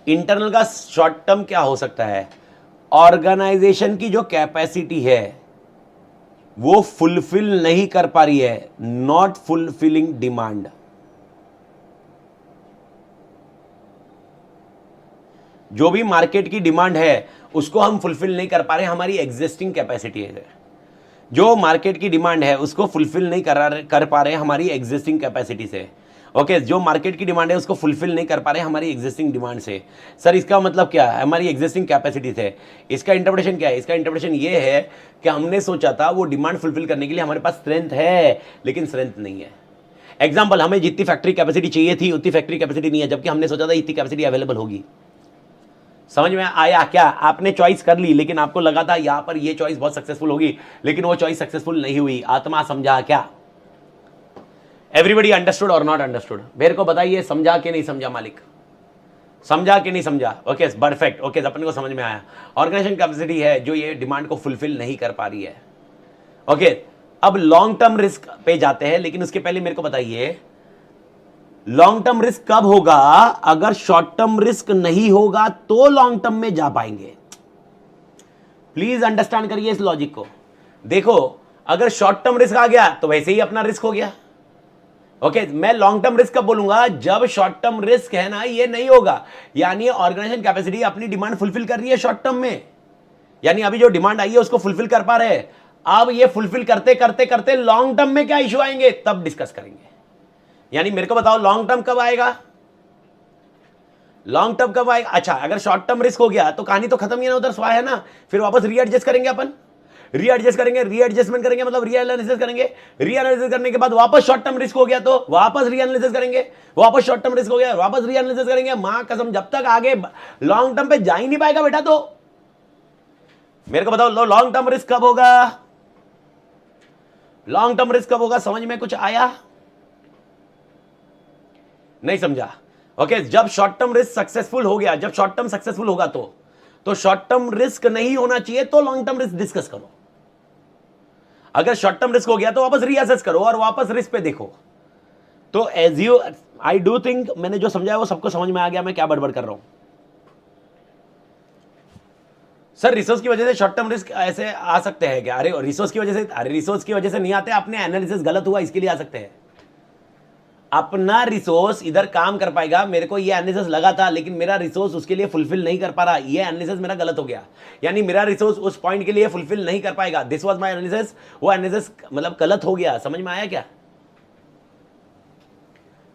A: इंटरनल का शॉर्ट टर्म क्या हो सकता है? ऑर्गेनाइजेशन की जो कैपेसिटी है वो फुलफिल नहीं कर पा रही है, नॉट फुलफिलिंग डिमांड। जो भी मार्केट की डिमांड है उसको हम फुलफिल नहीं कर पा रहे, हमारी एग्जिस्टिंग कैपेसिटी है। जो मार्केट की डिमांड है उसको फुलफिल नहीं कर पा रहे हमारी एग्जिस्टिंग कैपेसिटी से। ओके जो मार्केट की डिमांड है उसको फुलफिल नहीं कर पा रहे हमारी एग्जिस्टिंग डिमांड से। सर इसका मतलब क्या है? हमारी एग्जिस्टिंग कैपेसिटी से। इसका इंटरप्रिटेशन क्या है? इसका इंटरप्रिटेशन ये है कि हमने सोचा था वो डिमांड फुलफिल करने के लिए हमारे पास स्ट्रेंथ है, लेकिन स्ट्रेंथ नहीं है। एग्जाम्पल, हमें जितनी फैक्ट्री कैपेसिटी चाहिए थी उतनी फैक्ट्री कैपेसिटी नहीं है, जबकि हमने सोचा था इतनी कैपेसिटी अवेलेबल होगी। समझ में आया क्या? आपने चॉइस कर ली, लेकिन आपको लगा था यहां पर ये चॉइस बहुत सक्सेसफुल होगी, लेकिन वो चॉइस सक्सेसफुल नहीं हुई। आत्मा समझा क्या? एवरीबडी अंडरस्टूड और नॉट अंडरस्टूड? मेरे को बताइए, समझा कि नहीं समझा मालिक? समझा कि नहीं समझा? Okay perfect. ओके अपन को समझ में आया। ऑर्गेनाइजेशन कैपेसिटी है जो ये डिमांड को फुलफिल नहीं कर पा रही है। ओके अब लॉन्ग टर्म रिस्क पे जाते हैं, लेकिन उसके पहले मेरे को बताइए लॉन्ग टर्म रिस्क कब होगा? अगर शॉर्ट टर्म रिस्क नहीं होगा तो लॉन्ग टर्म में जा पाएंगे। प्लीज अंडरस्टैंड करिए इस लॉजिक को। देखो अगर शॉर्ट टर्म रिस्क आ गया तो वैसे ही अपना रिस्क हो गया। ओके मैं लॉन्ग टर्म रिस्क कब बोलूंगा? जब शॉर्ट टर्म रिस्क है ना ये नहीं होगा, यानी ऑर्गेनाइजेशन कैपेसिटी अपनी डिमांड फुलफिल कर रही है शॉर्ट टर्म में, यानी अभी जो डिमांड आई है उसको फुलफिल कर पा रहे हैं। अब ये फुलफिल करते करते करते लॉन्ग टर्म में क्या इशू आएंगे तब डिस्कस करेंगे। यानी मेरे को बताओ लॉन्ग टर्म कब आएगा? लॉन्ग टर्म कब आएगा? अच्छा अगर शॉर्ट टर्म रिस्क हो गया तो कहानी तो खत्म ही ना, उधर स्वाहा है ना। फिर वापस रीएडजस्ट करेंगे अपन, रीएडजस्ट करेंगे, रीएडजस्टमेंट करेंगे, मतलब रीएनालिसिस करेंगे। रीएनालिसिस करने के बाद वापस शॉर्ट टर्म रिस्क हो गया तो वापस रीएनालिसिस करेंगे, वापस शॉर्ट टर्म रिस्क हो गया वापस रीएनालिसिस करेंगे। मां कसम जब तक आगे लॉन्ग टर्म पे जा ही नहीं पाएगा बेटा। तो मेरे को बताओ लॉन्ग टर्म रिस्क कब होगा? लॉन्ग टर्म रिस्क कब होगा? समझ में कुछ आया? नहीं समझा? ओके जब शॉर्ट टर्म रिस्क सक्सेसफुल हो गया, जब शॉर्ट टर्म सक्सेसफुल होगा तो शॉर्ट टर्म रिस्क नहीं होना चाहिए, तो लॉन्ग टर्म रिस्क डिस्कस करो। अगर शॉर्ट टर्म रिस्क हो गया तो वापस रीअसेस करो और वापस रिस्क पे देखो। तो as you I do think मैंने जो समझाया वो सबको समझ में आ गया मैं क्या बड़बड़ कर रहा हूं। सर रिसोर्स की वजह से शॉर्ट टर्म रिस्क ऐसे आ सकते हैं क्या? अरे रिसोर्स की वजह से, अरे रिसोर्स की वजह से नहीं आते, अपने एनालिसिस गलत हुआ इसके लिए आ सकते हैं। अपना रिसोर्स इधर काम कर पाएगा, मेरे को ये एनालिसिस लगा था लेकिन मेरा रिसोर्स उसके लिए फुलफिल नहीं कर पा रहा, ये एनालिसिस मेरा गलत हो गया, यानी मेरा रिसोर्स उस पॉइंट के लिए फुलफिल नहीं कर पाएगा। दिस वाज माय एनालिसिस, वो एनालिसिस मतलब गलत हो गया। समझ में आया क्या?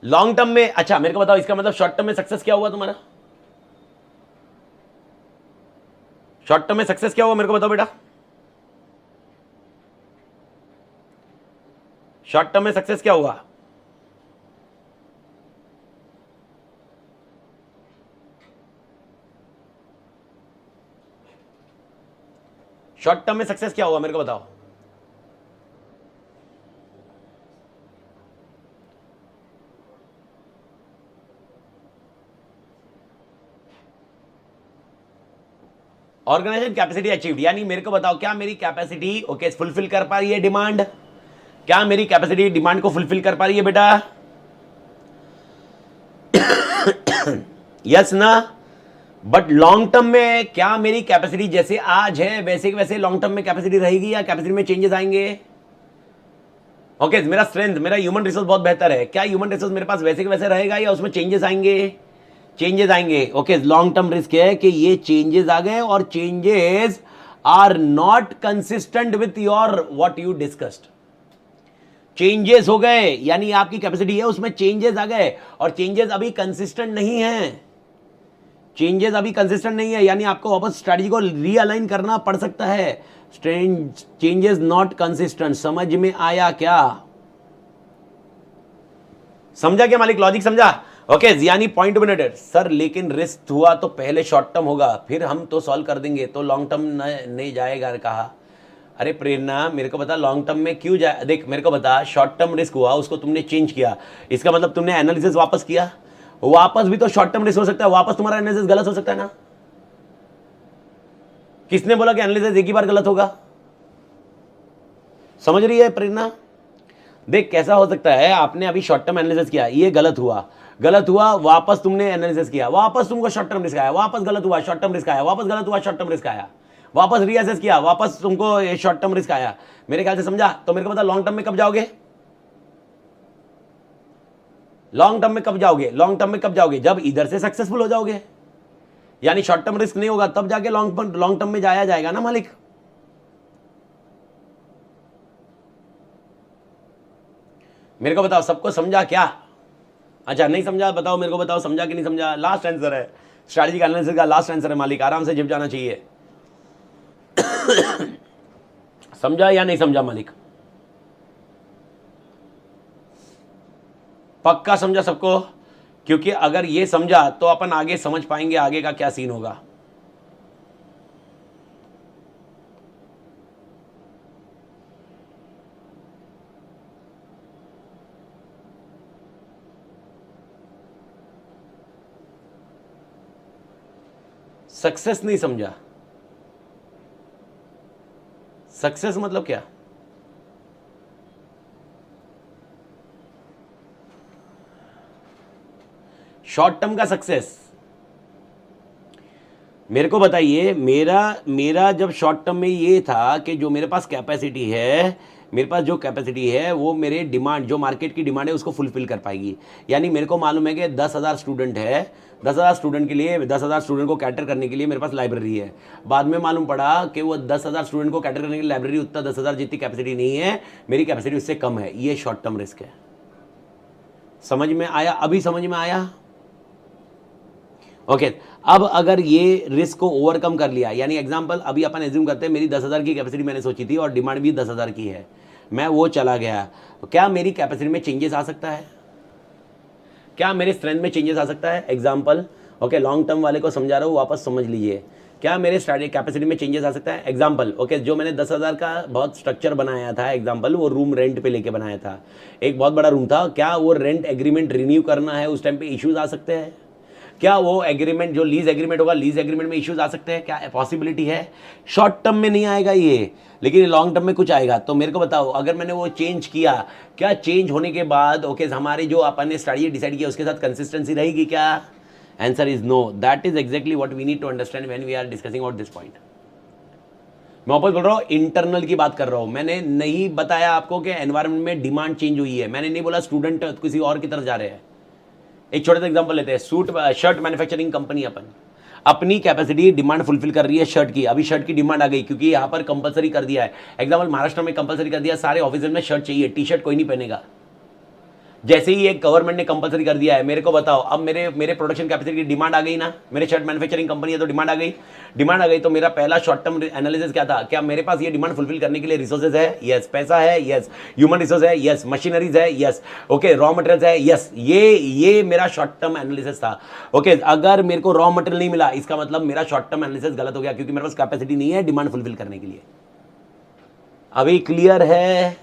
A: लॉन्ग टर्म में अच्छा मेरे को बताओ इसका मतलब शॉर्ट टर्म में सक्सेस क्या हुआ तुम्हारा? शॉर्ट टर्म में सक्सेस क्या हुआ मेरे को बताओ बेटा? शॉर्ट टर्म में सक्सेस क्या हुआ? शॉर्ट टर्म में सक्सेस क्या हुआ मेरे को बताओ? ऑर्गेनाइजेशन कैपेसिटी अचीव्ड, यानी मेरे को बताओ क्या मेरी कैपेसिटी ओके फुलफिल कर पा रही है डिमांड? क्या मेरी कैपेसिटी डिमांड को फुलफिल कर पा रही है बेटा? यस ना? बट लॉन्ग टर्म में क्या मेरी कैपेसिटी जैसे आज है वैसे की वैसे लॉन्ग टर्म में कैपेसिटी रहेगी या कैपेसिटी में चेंजेस आएंगे? ओके मेरा स्ट्रेंथ, मेरा ह्यूमन रिसोर्स बहुत बेहतर है, क्या ह्यूमन रिसोर्स मेरे पास वैसे के वैसे रहेगा या उसमें चेंजेस आएंगे? चेंजेस आएंगे। ओके लॉन्ग टर्म रिस्क है कि ये चेंजेस आ गए और changes are not consistent with your what you discussed. Changes हो गए यानी आपकी कैपेसिटी है उसमें चेंजेस आ गए और चेंजेस अभी कंसिस्टेंट नहीं है, चेंजेस अभी कंसिस्टेंट नहीं है यानी आपको वापस स्ट्रैटेजी को रीअलाइन करना पड़ सकता है। चेंजेस नॉट कंसिस्टेंट, समझ में आया क्या? समझा क्या मालिक? लॉजिक समझा? ओके यानी पॉइंट मिनट सर, लेकिन रिस्क हुआ तो पहले शॉर्ट टर्म होगा फिर हम तो सॉल्व कर देंगे, तो लॉन्ग टर्म नहीं जाएगा। कहा अरे प्रेरणा मेरे को बता लॉन्ग टर्म में क्यों जाए, देख मेरे को बता, शॉर्ट टर्म रिस्क हुआ उसको तुमने चेंज किया, इसका मतलब तुमने एनालिसिस वापस किया, वापस भी तो शॉर्ट टर्म रिस्क हो सकता है, वापस तुम्हारा एनालिसिस गलत हो सकता है ना। किसने बोला कि एनालिसिस एक ही बार गलत होगा? समझ रही है प्रेरणा? देख कैसा हो सकता है, आपने अभी शॉर्ट टर्म एनालिसिस किया, ये गलत हुआ, गलत हुआ, वापस तुमने एनालिसिस किया, वापस तुमको शॉर्ट टर्म रिस्क आया, वापस गलत हुआ, शॉर्ट टर्म रिस्क आया, वापस गलत हुआ, शॉर्ट टर्म रिस्क आया, वापस रीअसेस किया, वापस तुमको शॉर्ट टर्म रिस्क आया। मेरे ख्याल से समझा? तो मेरे को बता लॉन्ग टर्म में कब जाओगे? लॉन्ग टर्म में कब जाओगे? लॉन्ग टर्म में कब जाओगे? जब इधर से सक्सेसफुल हो जाओगे, यानी शॉर्ट टर्म रिस्क नहीं होगा तब जाके लॉन्ग टर्म में जाया जाएगा ना मालिक। मेरे को बताओ सबको समझा क्या? अच्छा नहीं समझा बताओ, मेरे को बताओ समझा कि नहीं समझा? लास्ट आंसर है, स्ट्रैटेजी का एनालिसिस का लास्ट आंसर है मालिक, आराम से जिप जाना चाहिए। समझा या नहीं समझा मालिक? पक्का समझा सबको? क्योंकि अगर ये समझा तो अपन आगे समझ पाएंगे आगे का क्या सीन होगा। सक्सेस नहीं समझा? सक्सेस मतलब क्या? शॉर्ट टर्म का सक्सेस मेरे को बताइए। मेरा जब शॉर्ट टर्म में ये था कि जो मेरे पास कैपेसिटी है, मेरे पास जो कैपेसिटी है वो मेरे डिमांड, जो मार्केट की डिमांड है उसको फुलफिल कर पाएगी। यानी मेरे को मालूम है कि 10,000 स्टूडेंट है, 10,000 स्टूडेंट के लिए, 10,000 स्टूडेंट को कैटर करने के लिए मेरे पास लाइब्रेरी है। बाद में मालूम पड़ा कि वो 10,000 स्टूडेंट को कैटर करने के लिए लाइब्रेरी उतना 10,000 जितनी कैपेसिटी नहीं है, मेरी कैपेसिटी उससे कम है। ये शॉर्ट टर्म रिस्क है। समझ में आया? अभी समझ में आया? ओके अब अगर ये रिस्क को ओवरकम कर लिया, यानी एग्जांपल अभी अपन एज्यूम करते हैं मेरी 10,000 की कैपेसिटी मैंने सोची थी और डिमांड भी 10,000 की है, मैं वो चला गया, तो क्या मेरी कैपेसिटी में चेंजेस आ सकता है? क्या मेरे स्ट्रेंथ में चेंजेस आ सकता है? एग्जांपल ओके लॉन्ग टर्म वाले को समझा रहा हूँ, वापस समझ लीजिए। क्या मेरे स्ट्रैटेजी कैपेसिटी में चेंजेस आ सकता है? एग्जांपल ओके जो मैंने 10,000 का बहुत स्ट्रक्चर बनाया था, एग्जांपल वो रूम रेंट पे लेके बनाया था, एक बहुत बड़ा रूम था, क्या वो रेंट एग्रीमेंट रिन्यू करना है उस टाइम पे इश्यूज आ सकते हैं? क्या वो एग्रीमेंट जो लीज एग्रीमेंट होगा, लीज एग्रीमेंट में इश्यूज आ सकते हैं? क्या पॉसिबिलिटी है? शॉर्ट टर्म में नहीं आएगा ये, लेकिन लॉन्ग टर्म में कुछ आएगा। तो मेरे को बताओ अगर मैंने वो चेंज किया, क्या चेंज होने के बाद ओके हमारी जो अपन ने स्ट्रैटेजी डिसाइड किया उसके साथ कंसिस्टेंसी रहेगी क्या? Answer is no. That is exactly what we need to understand when we are discussing about this point. मैं वापस बोल रहा हूँ, इंटरनल की बात कर रहा हूँ। मैंने नहीं बताया आपको कि एनवायरनमेंट में डिमांड चेंज हुई है, मैंने नहीं बोला स्टूडेंट किसी और की तरफ जा रहे हैं। एक छोटा सा एग्जांपल लेते हैं, शर्ट मैन्युफैक्चरिंग कंपनी अपन अपनी कैपेसिटी डिमांड फुलफिल कर रही है शर्ट की, अभी शर्ट की डिमांड आ गई क्योंकि यहाँ पर कंपलसरी कर दिया है। एग्जांपल महाराष्ट्र में कंपलसरी कर दिया, सारे ऑफिसर में शर्ट चाहिए, टी शर्ट कोई नहीं पहनेगा। जैसे ही एक गवर्नमेंट ने कंपलसरी कर दिया है, मेरे को बताओ अब मेरे प्रोडक्शन कैपेसिटी की डिमांड आ गई ना, मेरे शर्ट मैन्युफैक्चरिंग कंपनी है तो डिमांड आ गई। डिमांड आ गई तो मेरा पहला शॉर्ट टर्म एनालिसिस क्या था? क्या मेरे पास ये डिमांड फुलफिल करने के लिए रिसोर्सेज है? यस। पैसा है? यस। ह्यूमन रिसोर्स है? यस। मशीनरीज है? यस। ओके रॉ मटेरियल्स है? यस। ये मेरा शॉर्ट टर्म एनालिसिस था। ओके अगर मेरे को रॉ मटेरियल नहीं मिला, इसका मतलब मेरा शॉर्ट टर्म एनालिसिस गलत हो गया, क्योंकि मेरे पास कैपेसिटी नहीं है डिमांड फुलफिल करने के लिए। अभी क्लियर है?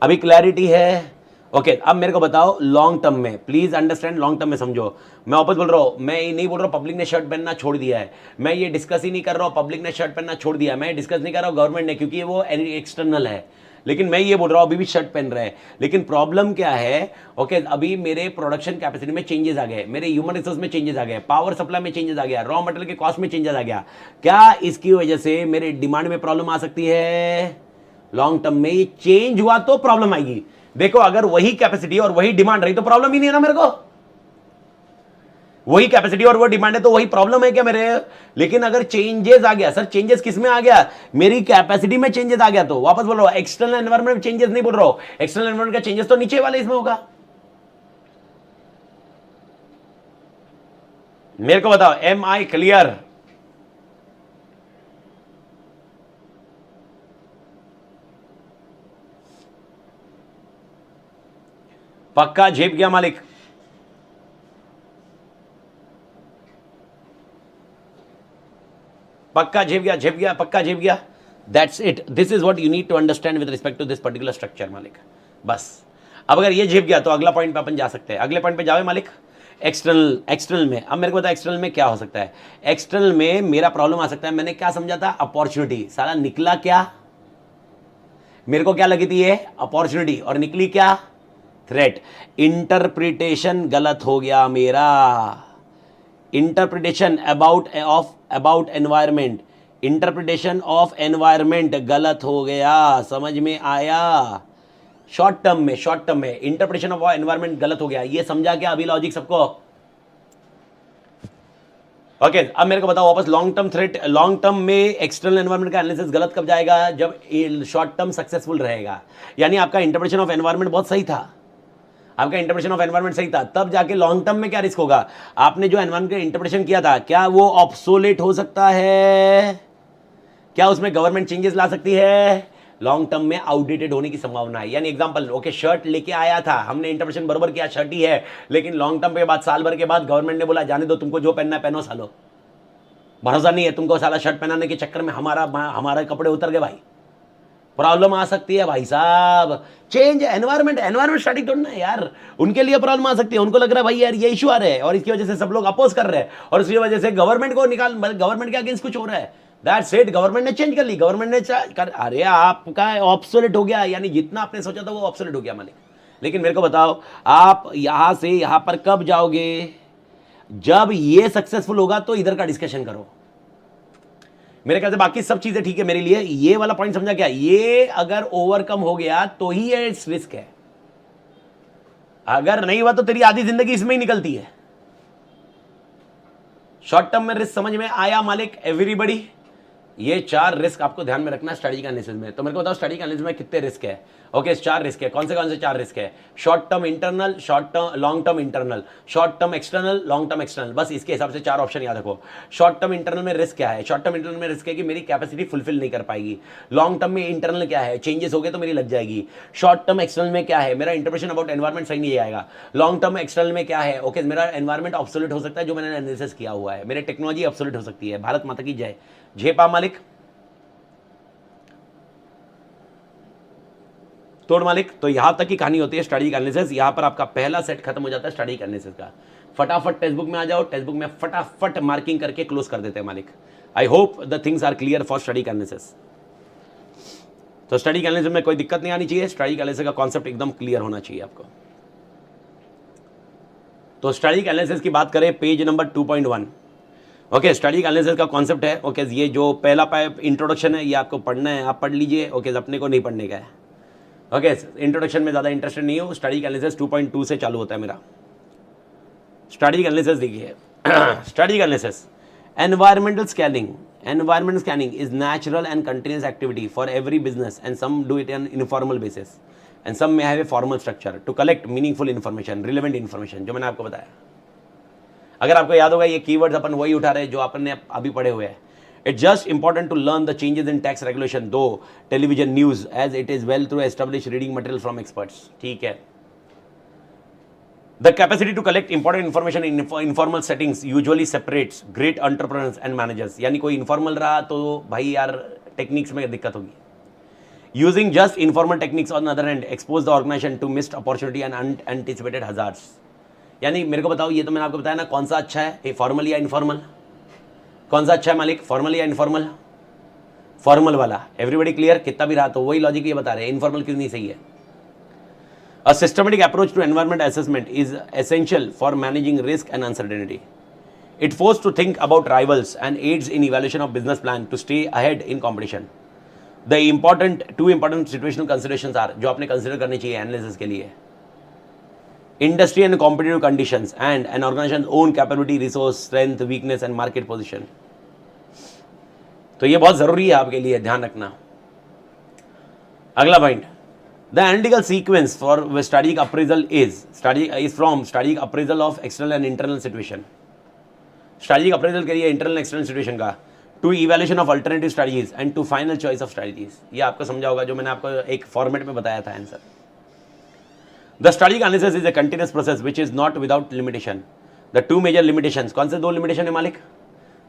A: अभी क्लैरिटी है? ओके अब मेरे को बताओ लॉन्ग टर्म में, प्लीज अंडरस्टैंड, लॉन्ग टर्म में समझो। मैं वापस बोल रहा हूँ, मैं ये नहीं बोल रहा हूँ पब्लिक ने शर्ट पहनना छोड़ दिया है, मैं ये डिस्कस ही नहीं कर रहा हूँ पब्लिक ने शर्ट पहनना छोड़ दिया है, मैं डिस्कस नहीं कर रहा हूँ गवर्नमेंट ने, क्योंकि वो एक्सटर्नल है। लेकिन मैं ये बोल रहा हूँ अभी भी शर्ट पहन रहे हैं, लेकिन प्रॉब्लम क्या है, ओके अभी मेरे प्रोडक्शन कैपेसिटी में चेंजेस आ गए, मेरे ह्यूमन रिसोर्स में चेंजेस आ गए, पावर सप्लाई में चेंजेस आ गया, रॉ मटेरियल के कॉस्ट में चेंजेस आ गया। क्या इसकी वजह से मेरे डिमांड में प्रॉब्लम आ सकती है? लॉन्ग टर्म में ये चेंज हुआ तो प्रॉब्लम आएगी। देखो अगर वही कैपेसिटी और वही डिमांड रही तो प्रॉब्लम ही नहीं है ना मेरे को। वही कैपेसिटी और वो डिमांड है तो वही प्रॉब्लम है क्या मेरे? लेकिन अगर चेंजेस आ गया, सर चेंजेस किस में आ गया? मेरी कैपेसिटी में चेंजेस आ गया। तो वापस बोल रहा हूं, एक्सटर्नल एनवायरमेंट में चेंजेस नहीं बोल रहा हूं, एक्सटर्नल एनवायरमेंट का चेंजेस तो नीचे वाले इसमें होगा। मेरे को बताओ, एम आई क्लियर? पक्का झेप गया मालिक? पक्का झेप गया, झेप गया, पक्का झेप गया। That's it, this is what you need to understand with respect to this particular structure मालिक। बस अब अगर ये झेप गया तो अगला पॉइंट पे अपन जा सकते हैं। अगले पॉइंट पे जाओ मालिक। एक्सटर्नल में, अब मेरे को बता एक्सटर्नल में क्या हो सकता है। एक्सटर्नल में मेरा प्रॉब्लम आ सकता है, मैंने क्या समझा था? अपॉर्चुनिटी। साला निकला क्या? मेरे को क्या लगी थी ये? अपॉर्चुनिटी, और निकली क्या? थ्रेट। इंटरप्रिटेशन गलत हो गया मेरा। Interpretation about environment, interpretation of environment गलत हो गया। समझ में आया? शॉर्ट टर्म में इंटरप्रिटेशन ऑफ एनवायरमेंट गलत हो गया। ये समझा क्या अभी लॉजिक सबको? ओके अब मेरे को बताओ वापस, long term threat, long term में एक्सटर्नल एनवायरमेंट का एनालिसिस गलत कब जाएगा? जब शॉर्ट टर्म सक्सेसफुल रहेगा। यानी आपका इंटरप्रिटेशन ऑफ एनवायरमेंट बहुत सही था, आपका इंटरप्रिटेशन ऑफ एनवायरमेंट सही था, तब जाके लॉन्ग टर्म में क्या रिस्क होगा? आपने जो एनवायरमेंट का इंटरप्रिटेशन किया था, क्या वो ऑब्सोलेट हो सकता है? क्या उसमें गवर्नमेंट चेंजेस ला सकती है? लॉन्ग टर्म में आउटडेटेड होने की संभावना है। यानी एग्जांपल, ओके शर्ट लेके आया था, हमने इंटरप्रिटेशन बरोबर किया, शर्ट ही है, लेकिन लॉन्ग टर्म के बाद, साल भर के बाद गवर्नमेंट ने बोला जाने दो, तुमको जो पहनना है पहनो, सालो भरोसा नहीं है तुमको, साला शर्ट पहनाने के चक्कर में हमारा कपड़े उतर गए भाई। प्रॉब्लम आ सकती है भाई साहब। चेंज एनवायरमेंट स्टैटिक थोड़ी ना यार, उनके लिए प्रॉब्लम आ सकती है। उनको लग रहा है भाई यार ये इशू आ रहे हैं और इसकी वजह से सब लोग अपोज कर रहे हैं और इसकी वजह से गवर्नमेंट को गवर्नमेंट के अगेंस्ट कुछ हो रहा है। दैट्स इट, गवर्नमेंट ने चेंज कर ली, गवर्नमेंट ने अरे आपका ऑब्सोलेट हो गया, यानी जितना आपने सोचा था वो ऑब्सोलेट हो गया मालिक। लेकिन मेरे को बताओ, आप यहां से यहां पर कब जाओगे? जब ये सक्सेसफुल होगा तो इधर का डिस्कशन करो। मेरे ख्याल से बाकी सब चीजें ठीक है मेरे लिए। ये वाला पॉइंट समझा क्या? ये अगर ओवरकम हो गया तो ही ये रिस्क है, अगर नहीं हुआ तो तेरी आधी जिंदगी इसमें ही निकलती है। शॉर्ट टर्म में रिस्क समझ में आया मालिक एवरीबॉडी? ये 4 रिस्क आपको ध्यान में रखना स्टडी का एनालिसिस में। तो मेरे को बताओ स्टडी का एनालिसिस में कितने रिस्क है? ओके 4 रिस्क है। कौन से 4 रिस्क है? Short term internal, long term internal, short term external, long term external. बस इसके हिसाब से 4 ऑप्शन याद रखो। शॉर्ट टर्म इंटरनल में रिस्क क्या है? शॉर्ट टर्म इंटरनल में रिस्क है कि मेरी कैपेसिटी फुलफिल नहीं कर पाएगी। लॉन्ग टर्म में इंटरनल क्या है? चेंजेस हो गए तो मेरी लग जाएगी। शॉर्ट टर्म एक्सटर्नल में क्या है? मेरा इंटरप्रिटेशन अबाउट एनवायरमेंट सही नहीं आएगा। लॉन्ग टर्म एक्सटर्नल में क्या है? ओके मेरा एनवायरमेंट ऑब्सोलेट हो सकता है जो मैंने एनालिसिस किया हुआ है, मेरी टेक्नोलॉजी ऑब्सोलेट हो सकती है। भारत माता की जय। झेपा मालिक, तोड़ मालिक। तो यहां तक की कहानी होती है स्टडी एनालिसिस। यहां पर आपका पहला सेट खत्म हो जाता है स्टडी एनालिसिस का। फटाफट टेक्स्ट बुक में आ जाओ, टेक्स्ट बुक में फटाफट मार्किंग करके क्लोज कर देते हैं मालिक। I hope the things are clear for study analysis. तो स्टडी एनालिसिस में कोई दिक्कत नहीं आनी चाहिए, स्टडी एनालिसिस का कॉन्सेप्ट एकदम क्लियर होना चाहिए आपको। तो स्टडी एनालिसिस की बात करें, page number 2.1। Okay study analysis का कॉन्सेप्ट है, ओके ये जो पहला इंट्रोडक्शन है ये आपको पढ़ना है, आप पढ़ लीजिए। ओके अपने को नहीं पढ़ने का है। ओके इंट्रोडक्शन में ज़्यादा इंटरेस्टेड नहीं हो। स्टडी एनालिसिस 2.2 से चालू होता है मेरा। स्टडी एनालिसिस देखिए study analysis, environmental scanning is natural and continuous activity for every business and some do it on informal basis and some may have a formal structure to collect meaningful information, relevant information, जो मैंने आपको बताया। अगर आपको याद होगा ये कीवर्ड्स अपन वही उठा रहे हैं जो आपने अभी पढ़े हुए हैं। It's just important to learn the changes in tax regulation, though television news, as it is well through established reading material from experts. ठीक है। The capacity to collect important information in informal settings usually separates great entrepreneurs and managers. यानी कोई informal रहा तो भाई यार techniques में दिक्कत होगी। Using just informal techniques on the other hand expose the organization to missed opportunity and unanticipated hazards. यानी मेरे को बताओ, ये तो मैंने आपको बताया ना, कौन सा अच्छा है, फॉर्मल या इनफॉर्मल? कौन सा अच्छा है मालिक, फॉर्मल या इनफॉर्मल? फॉर्मल वाला, एवरीबडी क्लियर? कितना भी रहा तो वही लॉजिक ये बता रहे हैं, इनफॉर्मल क्यों नहीं सही है? A systematic approach to environment assessment is essential for managing risk and uncertainty. It forces to think about rivals and aids in evaluation of business plan to stay ahead in competition. The two important situational considerations are जो आपने consider करनी चाहिए analysis के लिए, industry and competitive conditions and an organization's own capability, resource, strength, weakness and market position. तो ये बहुत जरूरी है आपके लिए, ध्यान रखना. अगला point, the analytical sequence for strategic appraisal is from strategic appraisal of external and internal situation. Strategic appraisal के लिए internal and external situation का, to evaluation of alternative strategies and to final choice of strategies. ये आपको समझा होगा जो मैंने आपको एक फॉर्मेट में बताया था answer. The strategic analysis is a continuous process which is not without limitation. The two major limitations, कौन से दो लिमिटेशन है मालिक?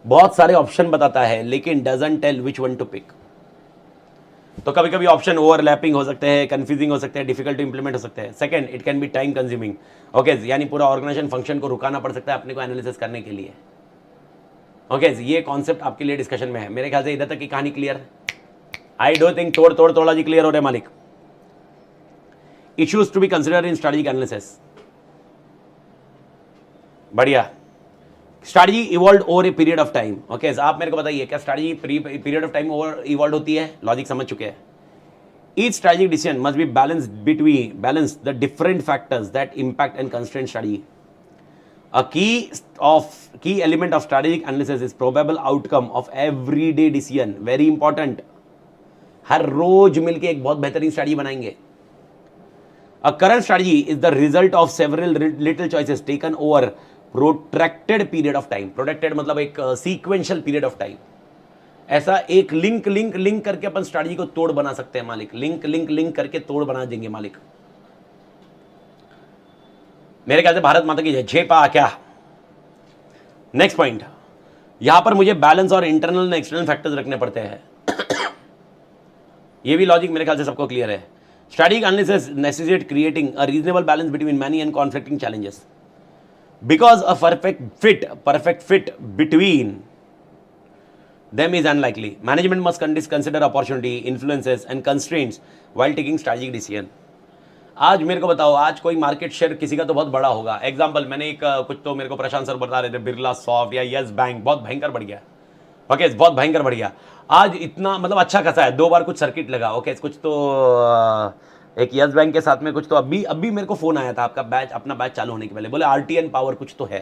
A: बहुत सारे ऑप्शन बताता है लेकिन doesn't tell which one to pick. तो कभी कभी ऑप्शन ओवरलैपिंग हो सकते हैं, कंफ्यूजिंग हो सकते हैं, डिफिकल्ट टू इंप्लीमेंट हो सकते हैं. Second, it can B time consuming. Okay, यानी पूरा ऑर्गेनाइजेशन फंक्शन को रुकाना पड़ सकता है अपने को एनालिसिस करने के लिए. ओके, ये कॉन्सेप्ट आपके लिए डिस्कशन में है. मेरे ख्याल से इधर तक की कहानी क्लियर. आई डोंट थिंक तोड़ा जी क्लियर हो रहे मालिक. Issues to be consider in strategic analysis. बढ़िया. Strategy evolve over a period of time. Okay, आप मेरे को बताइए क्या strategy period of time over evolve होती है? लॉजिक समझ चुके हैं. Each strategic decision must be balance the different factors that impact and constraint strategy. A key element of strategic analysis is probable outcome of everyday decision. Very important. हर रोज मिलके एक बहुत बेहतरीन स्ट्रैटेजी बनाएंगे. A current strategy is the result of several little choices taken over protracted period of time. Protracted मतलब एक सीक्वेंशियल पीरियड ऑफ टाइम. ऐसा एक लिंक करके अपन स्ट्रैटेजी को तोड़ बना सकते हैं मालिक. लिंक करके तोड़ बना देंगे मालिक. मेरे ख्याल से भारत माता की जय पा क्या. नेक्स्ट पॉइंट, यहां पर मुझे बैलेंस और इंटरनल एंड एक्सटर्नल फैक्टर्स रखने पड़ते हैं. ये भी लॉजिक मेरे ख्याल से सबको क्लियर है. Strategic analysis necessitate creating a reasonable balance between many and conflicting challenges. Because a perfect fit between them is unlikely. Management must consider opportunity, influences and constraints while taking strategic decision. आज मेरे को बताओ, आज कोई मार्केट शेयर किसी का तो बहुत बड़ा होगा. एग्जांपल मैंने एक कुछ तो मेरे को प्रशांत सर बता रहे थे, बिरला सॉफ्ट या यस बैंक बहुत भयंकर बढ़ गया. ओके, बहुत भयंकर बढ़ गया. आज इतना मतलब अच्छा खासा है. 2 बार कुछ सर्किट लगा. ओके, कुछ तो एक यस बैंक के साथ में कुछ तो अभी मेरे को फोन आया था आपका अपना बैच चालू होने के पहले. बोले आरटीएन पावर कुछ तो है.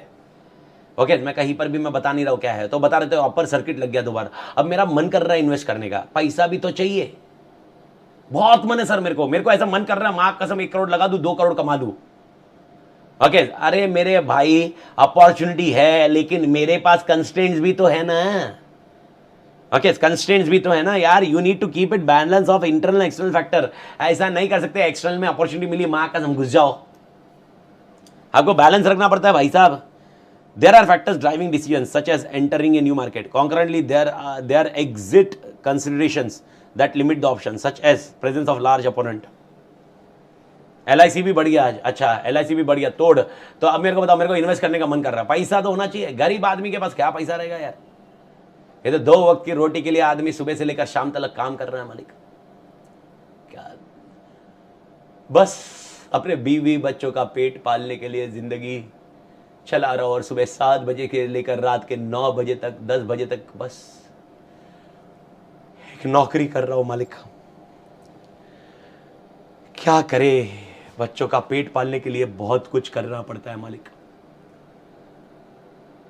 A: ओके, मैं कहीं पर भी मैं बता नहीं रहा हूँ क्या है. तो बता रहे थे अपर सर्किट लग गया 2 बार. अब मेरा मन कर रहा है इन्वेस्ट करने का, पैसा भी तो चाहिए. बहुत मन है सर मेरे को ऐसा मन कर रहा है मां कसम 1 करोड़ लगा दूं, 2 करोड़ कमा दूं. ओके, अरे मेरे भाई अपॉर्चुनिटी है लेकिन मेरे पास कंस्ट्रेंट्स भी तो है ना. ओके, कंस्ट्रेंट्स भी तो है ना यार. You need to keep it balance of internal external factor. ऐसा नहीं कर सकते एक्सटर्नल में अपॉर्चुनिटी मिली मां कसम घुस जाओ. आपको बैलेंस रखना पड़ता है भाई साहब. There are factors driving decisions such as entering a new market. Concurrently there are exit considerations that limit the option such as presence of large opponent. LIC भी बढ़ गया आज. अच्छा, LIC भी बढ़ गया तोड़. तो अब मेरे को बताओ, मेरे को इन्वेस्ट करने का मन कर रहा है. पैसा तो होना चाहिए. गरीब आदमी के पास क्या पैसा रहेगा यार. ये तो 2 वक्त की रोटी के लिए आदमी सुबह से लेकर शाम तक काम कर रहा है मालिक. क्या बस अपने बीवी बच्चों का पेट पालने के लिए जिंदगी चला रहा हूं और सुबह 7 बजे के लेकर रात के 9 बजे तक 10 बजे तक बस एक नौकरी कर रहा हूं मालिक. क्या करे, बच्चों का पेट पालने के लिए बहुत कुछ करना पड़ता है मालिक.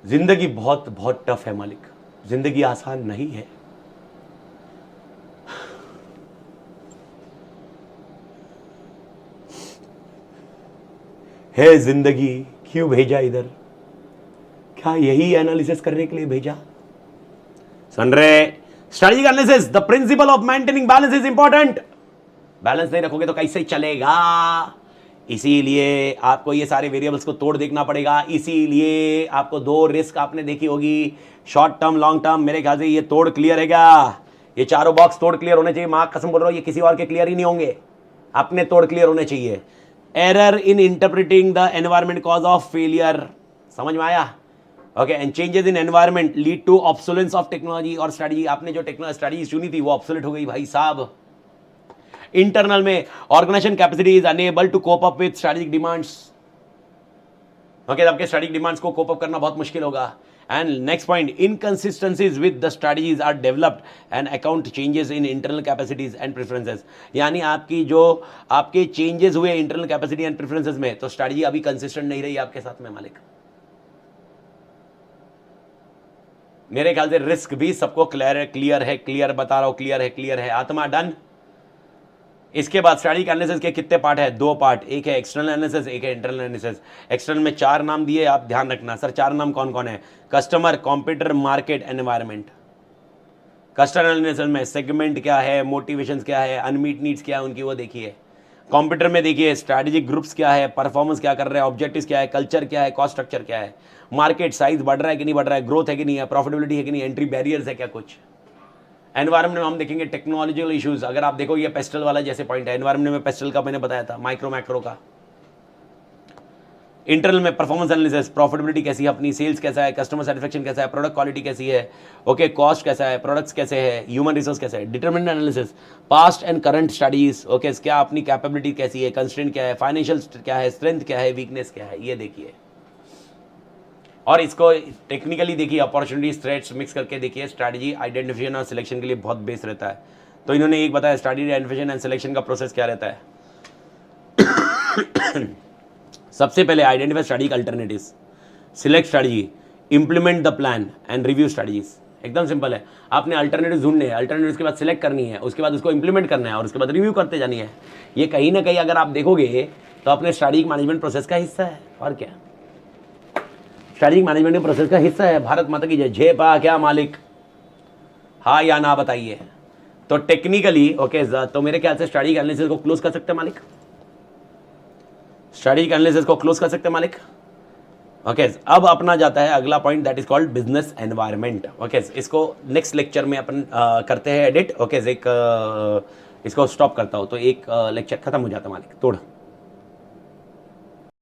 A: जिंदगी बहुत बहुत टफ है मालिक. जिंदगी आसान नहीं है. है जिंदगी क्यों भेजा इधर? क्या यही एनालिसिस करने के लिए भेजा? सुन रहे? Strategic analysis, the principle of maintaining balance is important. Balance नहीं रखोगे तो कैसे चलेगा. इसीलिए आपको ये सारे वेरिएबल्स को तोड़ देखना पड़ेगा. इसीलिए आपको 2 रिस्क आपने देखी होगी, शॉर्ट टर्म लॉन्ग टर्म. मेरे ख्याल से ये तोड़ क्लियर है क्या? ये चारों बॉक्स तोड़ क्लियर होने चाहिए. मां कसम बोल रहा हूं, ये किसी और के क्लियर ही नहीं होंगे, अपने तोड़ क्लियर होने चाहिए. Error in interpreting the environment cause of failure. समझ में आया? Okay, and changes in environment lead to obsolescence of technology और स्ट्रेटजी। आपने जो टेक्नोलॉजी स्ट्रेटजी चुनी थी वो ऑब्सोलेट हो गई भाई साहब। इंटरनल में organisation capacity is unable to cope up with strategic demands. Okay, आपके स्ट्रेटेजिक डिमांड्स को कोप अप करना बहुत मुश्किल होगा। And next point, inconsistencies with the strategies are developed and account changes in internal capacities and preferences. यानी आपकी जो आपके चेंजेस हुए इंटरनल कैपेसिटी एंड प्रेफरेंसेस में, तो स्ट्रेटजी अभी कंसिस्टेंट नहीं रही आपके साथ में मालिक। मेरे ख्याल से रिस्क भी सबको क्लियर है, क्लियर बता रहा हूं, क्लियर है। आत्मा डन। इसके बाद स्ट्रेटजिक एनालिसिस के कितने पार्ट है? 2 पार्ट, एक है एक्सटर्नल एनालिसिस, एक है इंटरनल एनालिसिस। एक्सटर्नल में 4 नाम दिए, आप ध्यान रखना। सर 4 नाम कौन कौन है? Customer, competitor, market, environment. Customer analysis में सेगमेंट क्या है, मोटिवेशंस क्या है, अनमीट नीड्स क्या है उनकी, वो देखिए। कॉम्पिटिटर में देखिए स्ट्रैटेजिक ग्रुप्स क्या है, परफॉर्मेंस क्या कर रहे हैं, ऑब्जेक्टिव्स क्या है, कल्चर क्या है, कॉस्ट स्ट्रक्चर क्या है। मार्केट साइज बढ़ रहा है कि नहीं बढ़ रहा है, ग्रोथ है कि नहीं है, प्रॉफिटेबिलिटी है कि नहीं, एंट्री बैरियर्स है क्या कुछ। एनवायरमेंट में हम देखेंगे टेक्नोलॉजिकल इश्यूज। अगर आप देखो ये पेस्टल वाला जैसे पॉइंट है, एनवायरमेंट में पेस्टल का मैंने बताया था, माइक्रो मैक्रो का। इंटरनल में परफॉर्मेंस एनालिसिस, प्रॉफिटेबिलिटी कैसी है अपनी, सेल्स कैसा है, कस्टमर सेटिस्फेक्शन कैसा है, प्रोडक्ट क्वालिटी कैसी है, ओके, कॉस्ट कैसा है, प्रोडक्ट्स कैसे है, ह्यूमन रिसोर्स कैसा है। Determinant analysis, past and current studies, okay, क्या अपनी कैपेबिलिटी कैसी है, कंस्ट्रेंट क्या है, फाइनेंशियल क्या है, स्ट्रेंथ क्या है, वीकनेस क्या है, ये देखिए। और इसको टेक्निकली देखिए, अपॉर्चुनिटीज थ्रेट्स मिक्स करके देखिए। स्ट्रैटेजी आइडेंटिफिकेशन और सिलेक्शन के लिए बहुत बेस रहता है। तो इन्होंने एक बताया स्ट्रैटेजी आइडेंटिफिकेशन एंड सिलेक्शन का प्रोसेस क्या रहता है। सबसे पहले identify strategic alternatives, select strategy, implement the plan and review strategies. एकदम सिंपल है। आपने अल्टरनेटिव ढूंढने हैं, अल्टरनेटिव के बाद सिलेक्ट करनी है, उसके बाद उसको इंप्लीमेंट करना है और उसके बाद रिव्यू करते जानी है। ये कहीं ना कहीं अगर आप देखोगे तो अपने स्ट्रैटेजिक मैनेजमेंट प्रोसेस का हिस्सा है। और क्या, स्ट्रैटेजिक मैनेजमेंट के प्रोसेस का हिस्सा है। भारत माता की जय। जय पा क्या मालिक, हाँ या ना बताइए। तो टेक्निकली ओके, तो मेरे ख्याल से स्ट्रैटेजिक एनालिसिस को क्लोज कर सकते हैं मालिक। स्ट्रैटेजिक एनालिसिस को क्लोज कर सकते हैं मालिक। ओके, अब अपना जाता है अगला point, that is called business environment. Okay, इसको नेक्स्ट लेक्चर में अपन करते हैं एडिट। ओके, एक इसको स्टॉप करता हूँ तो एक लेक्चर खत्म हो जाता है मालिक। तोड़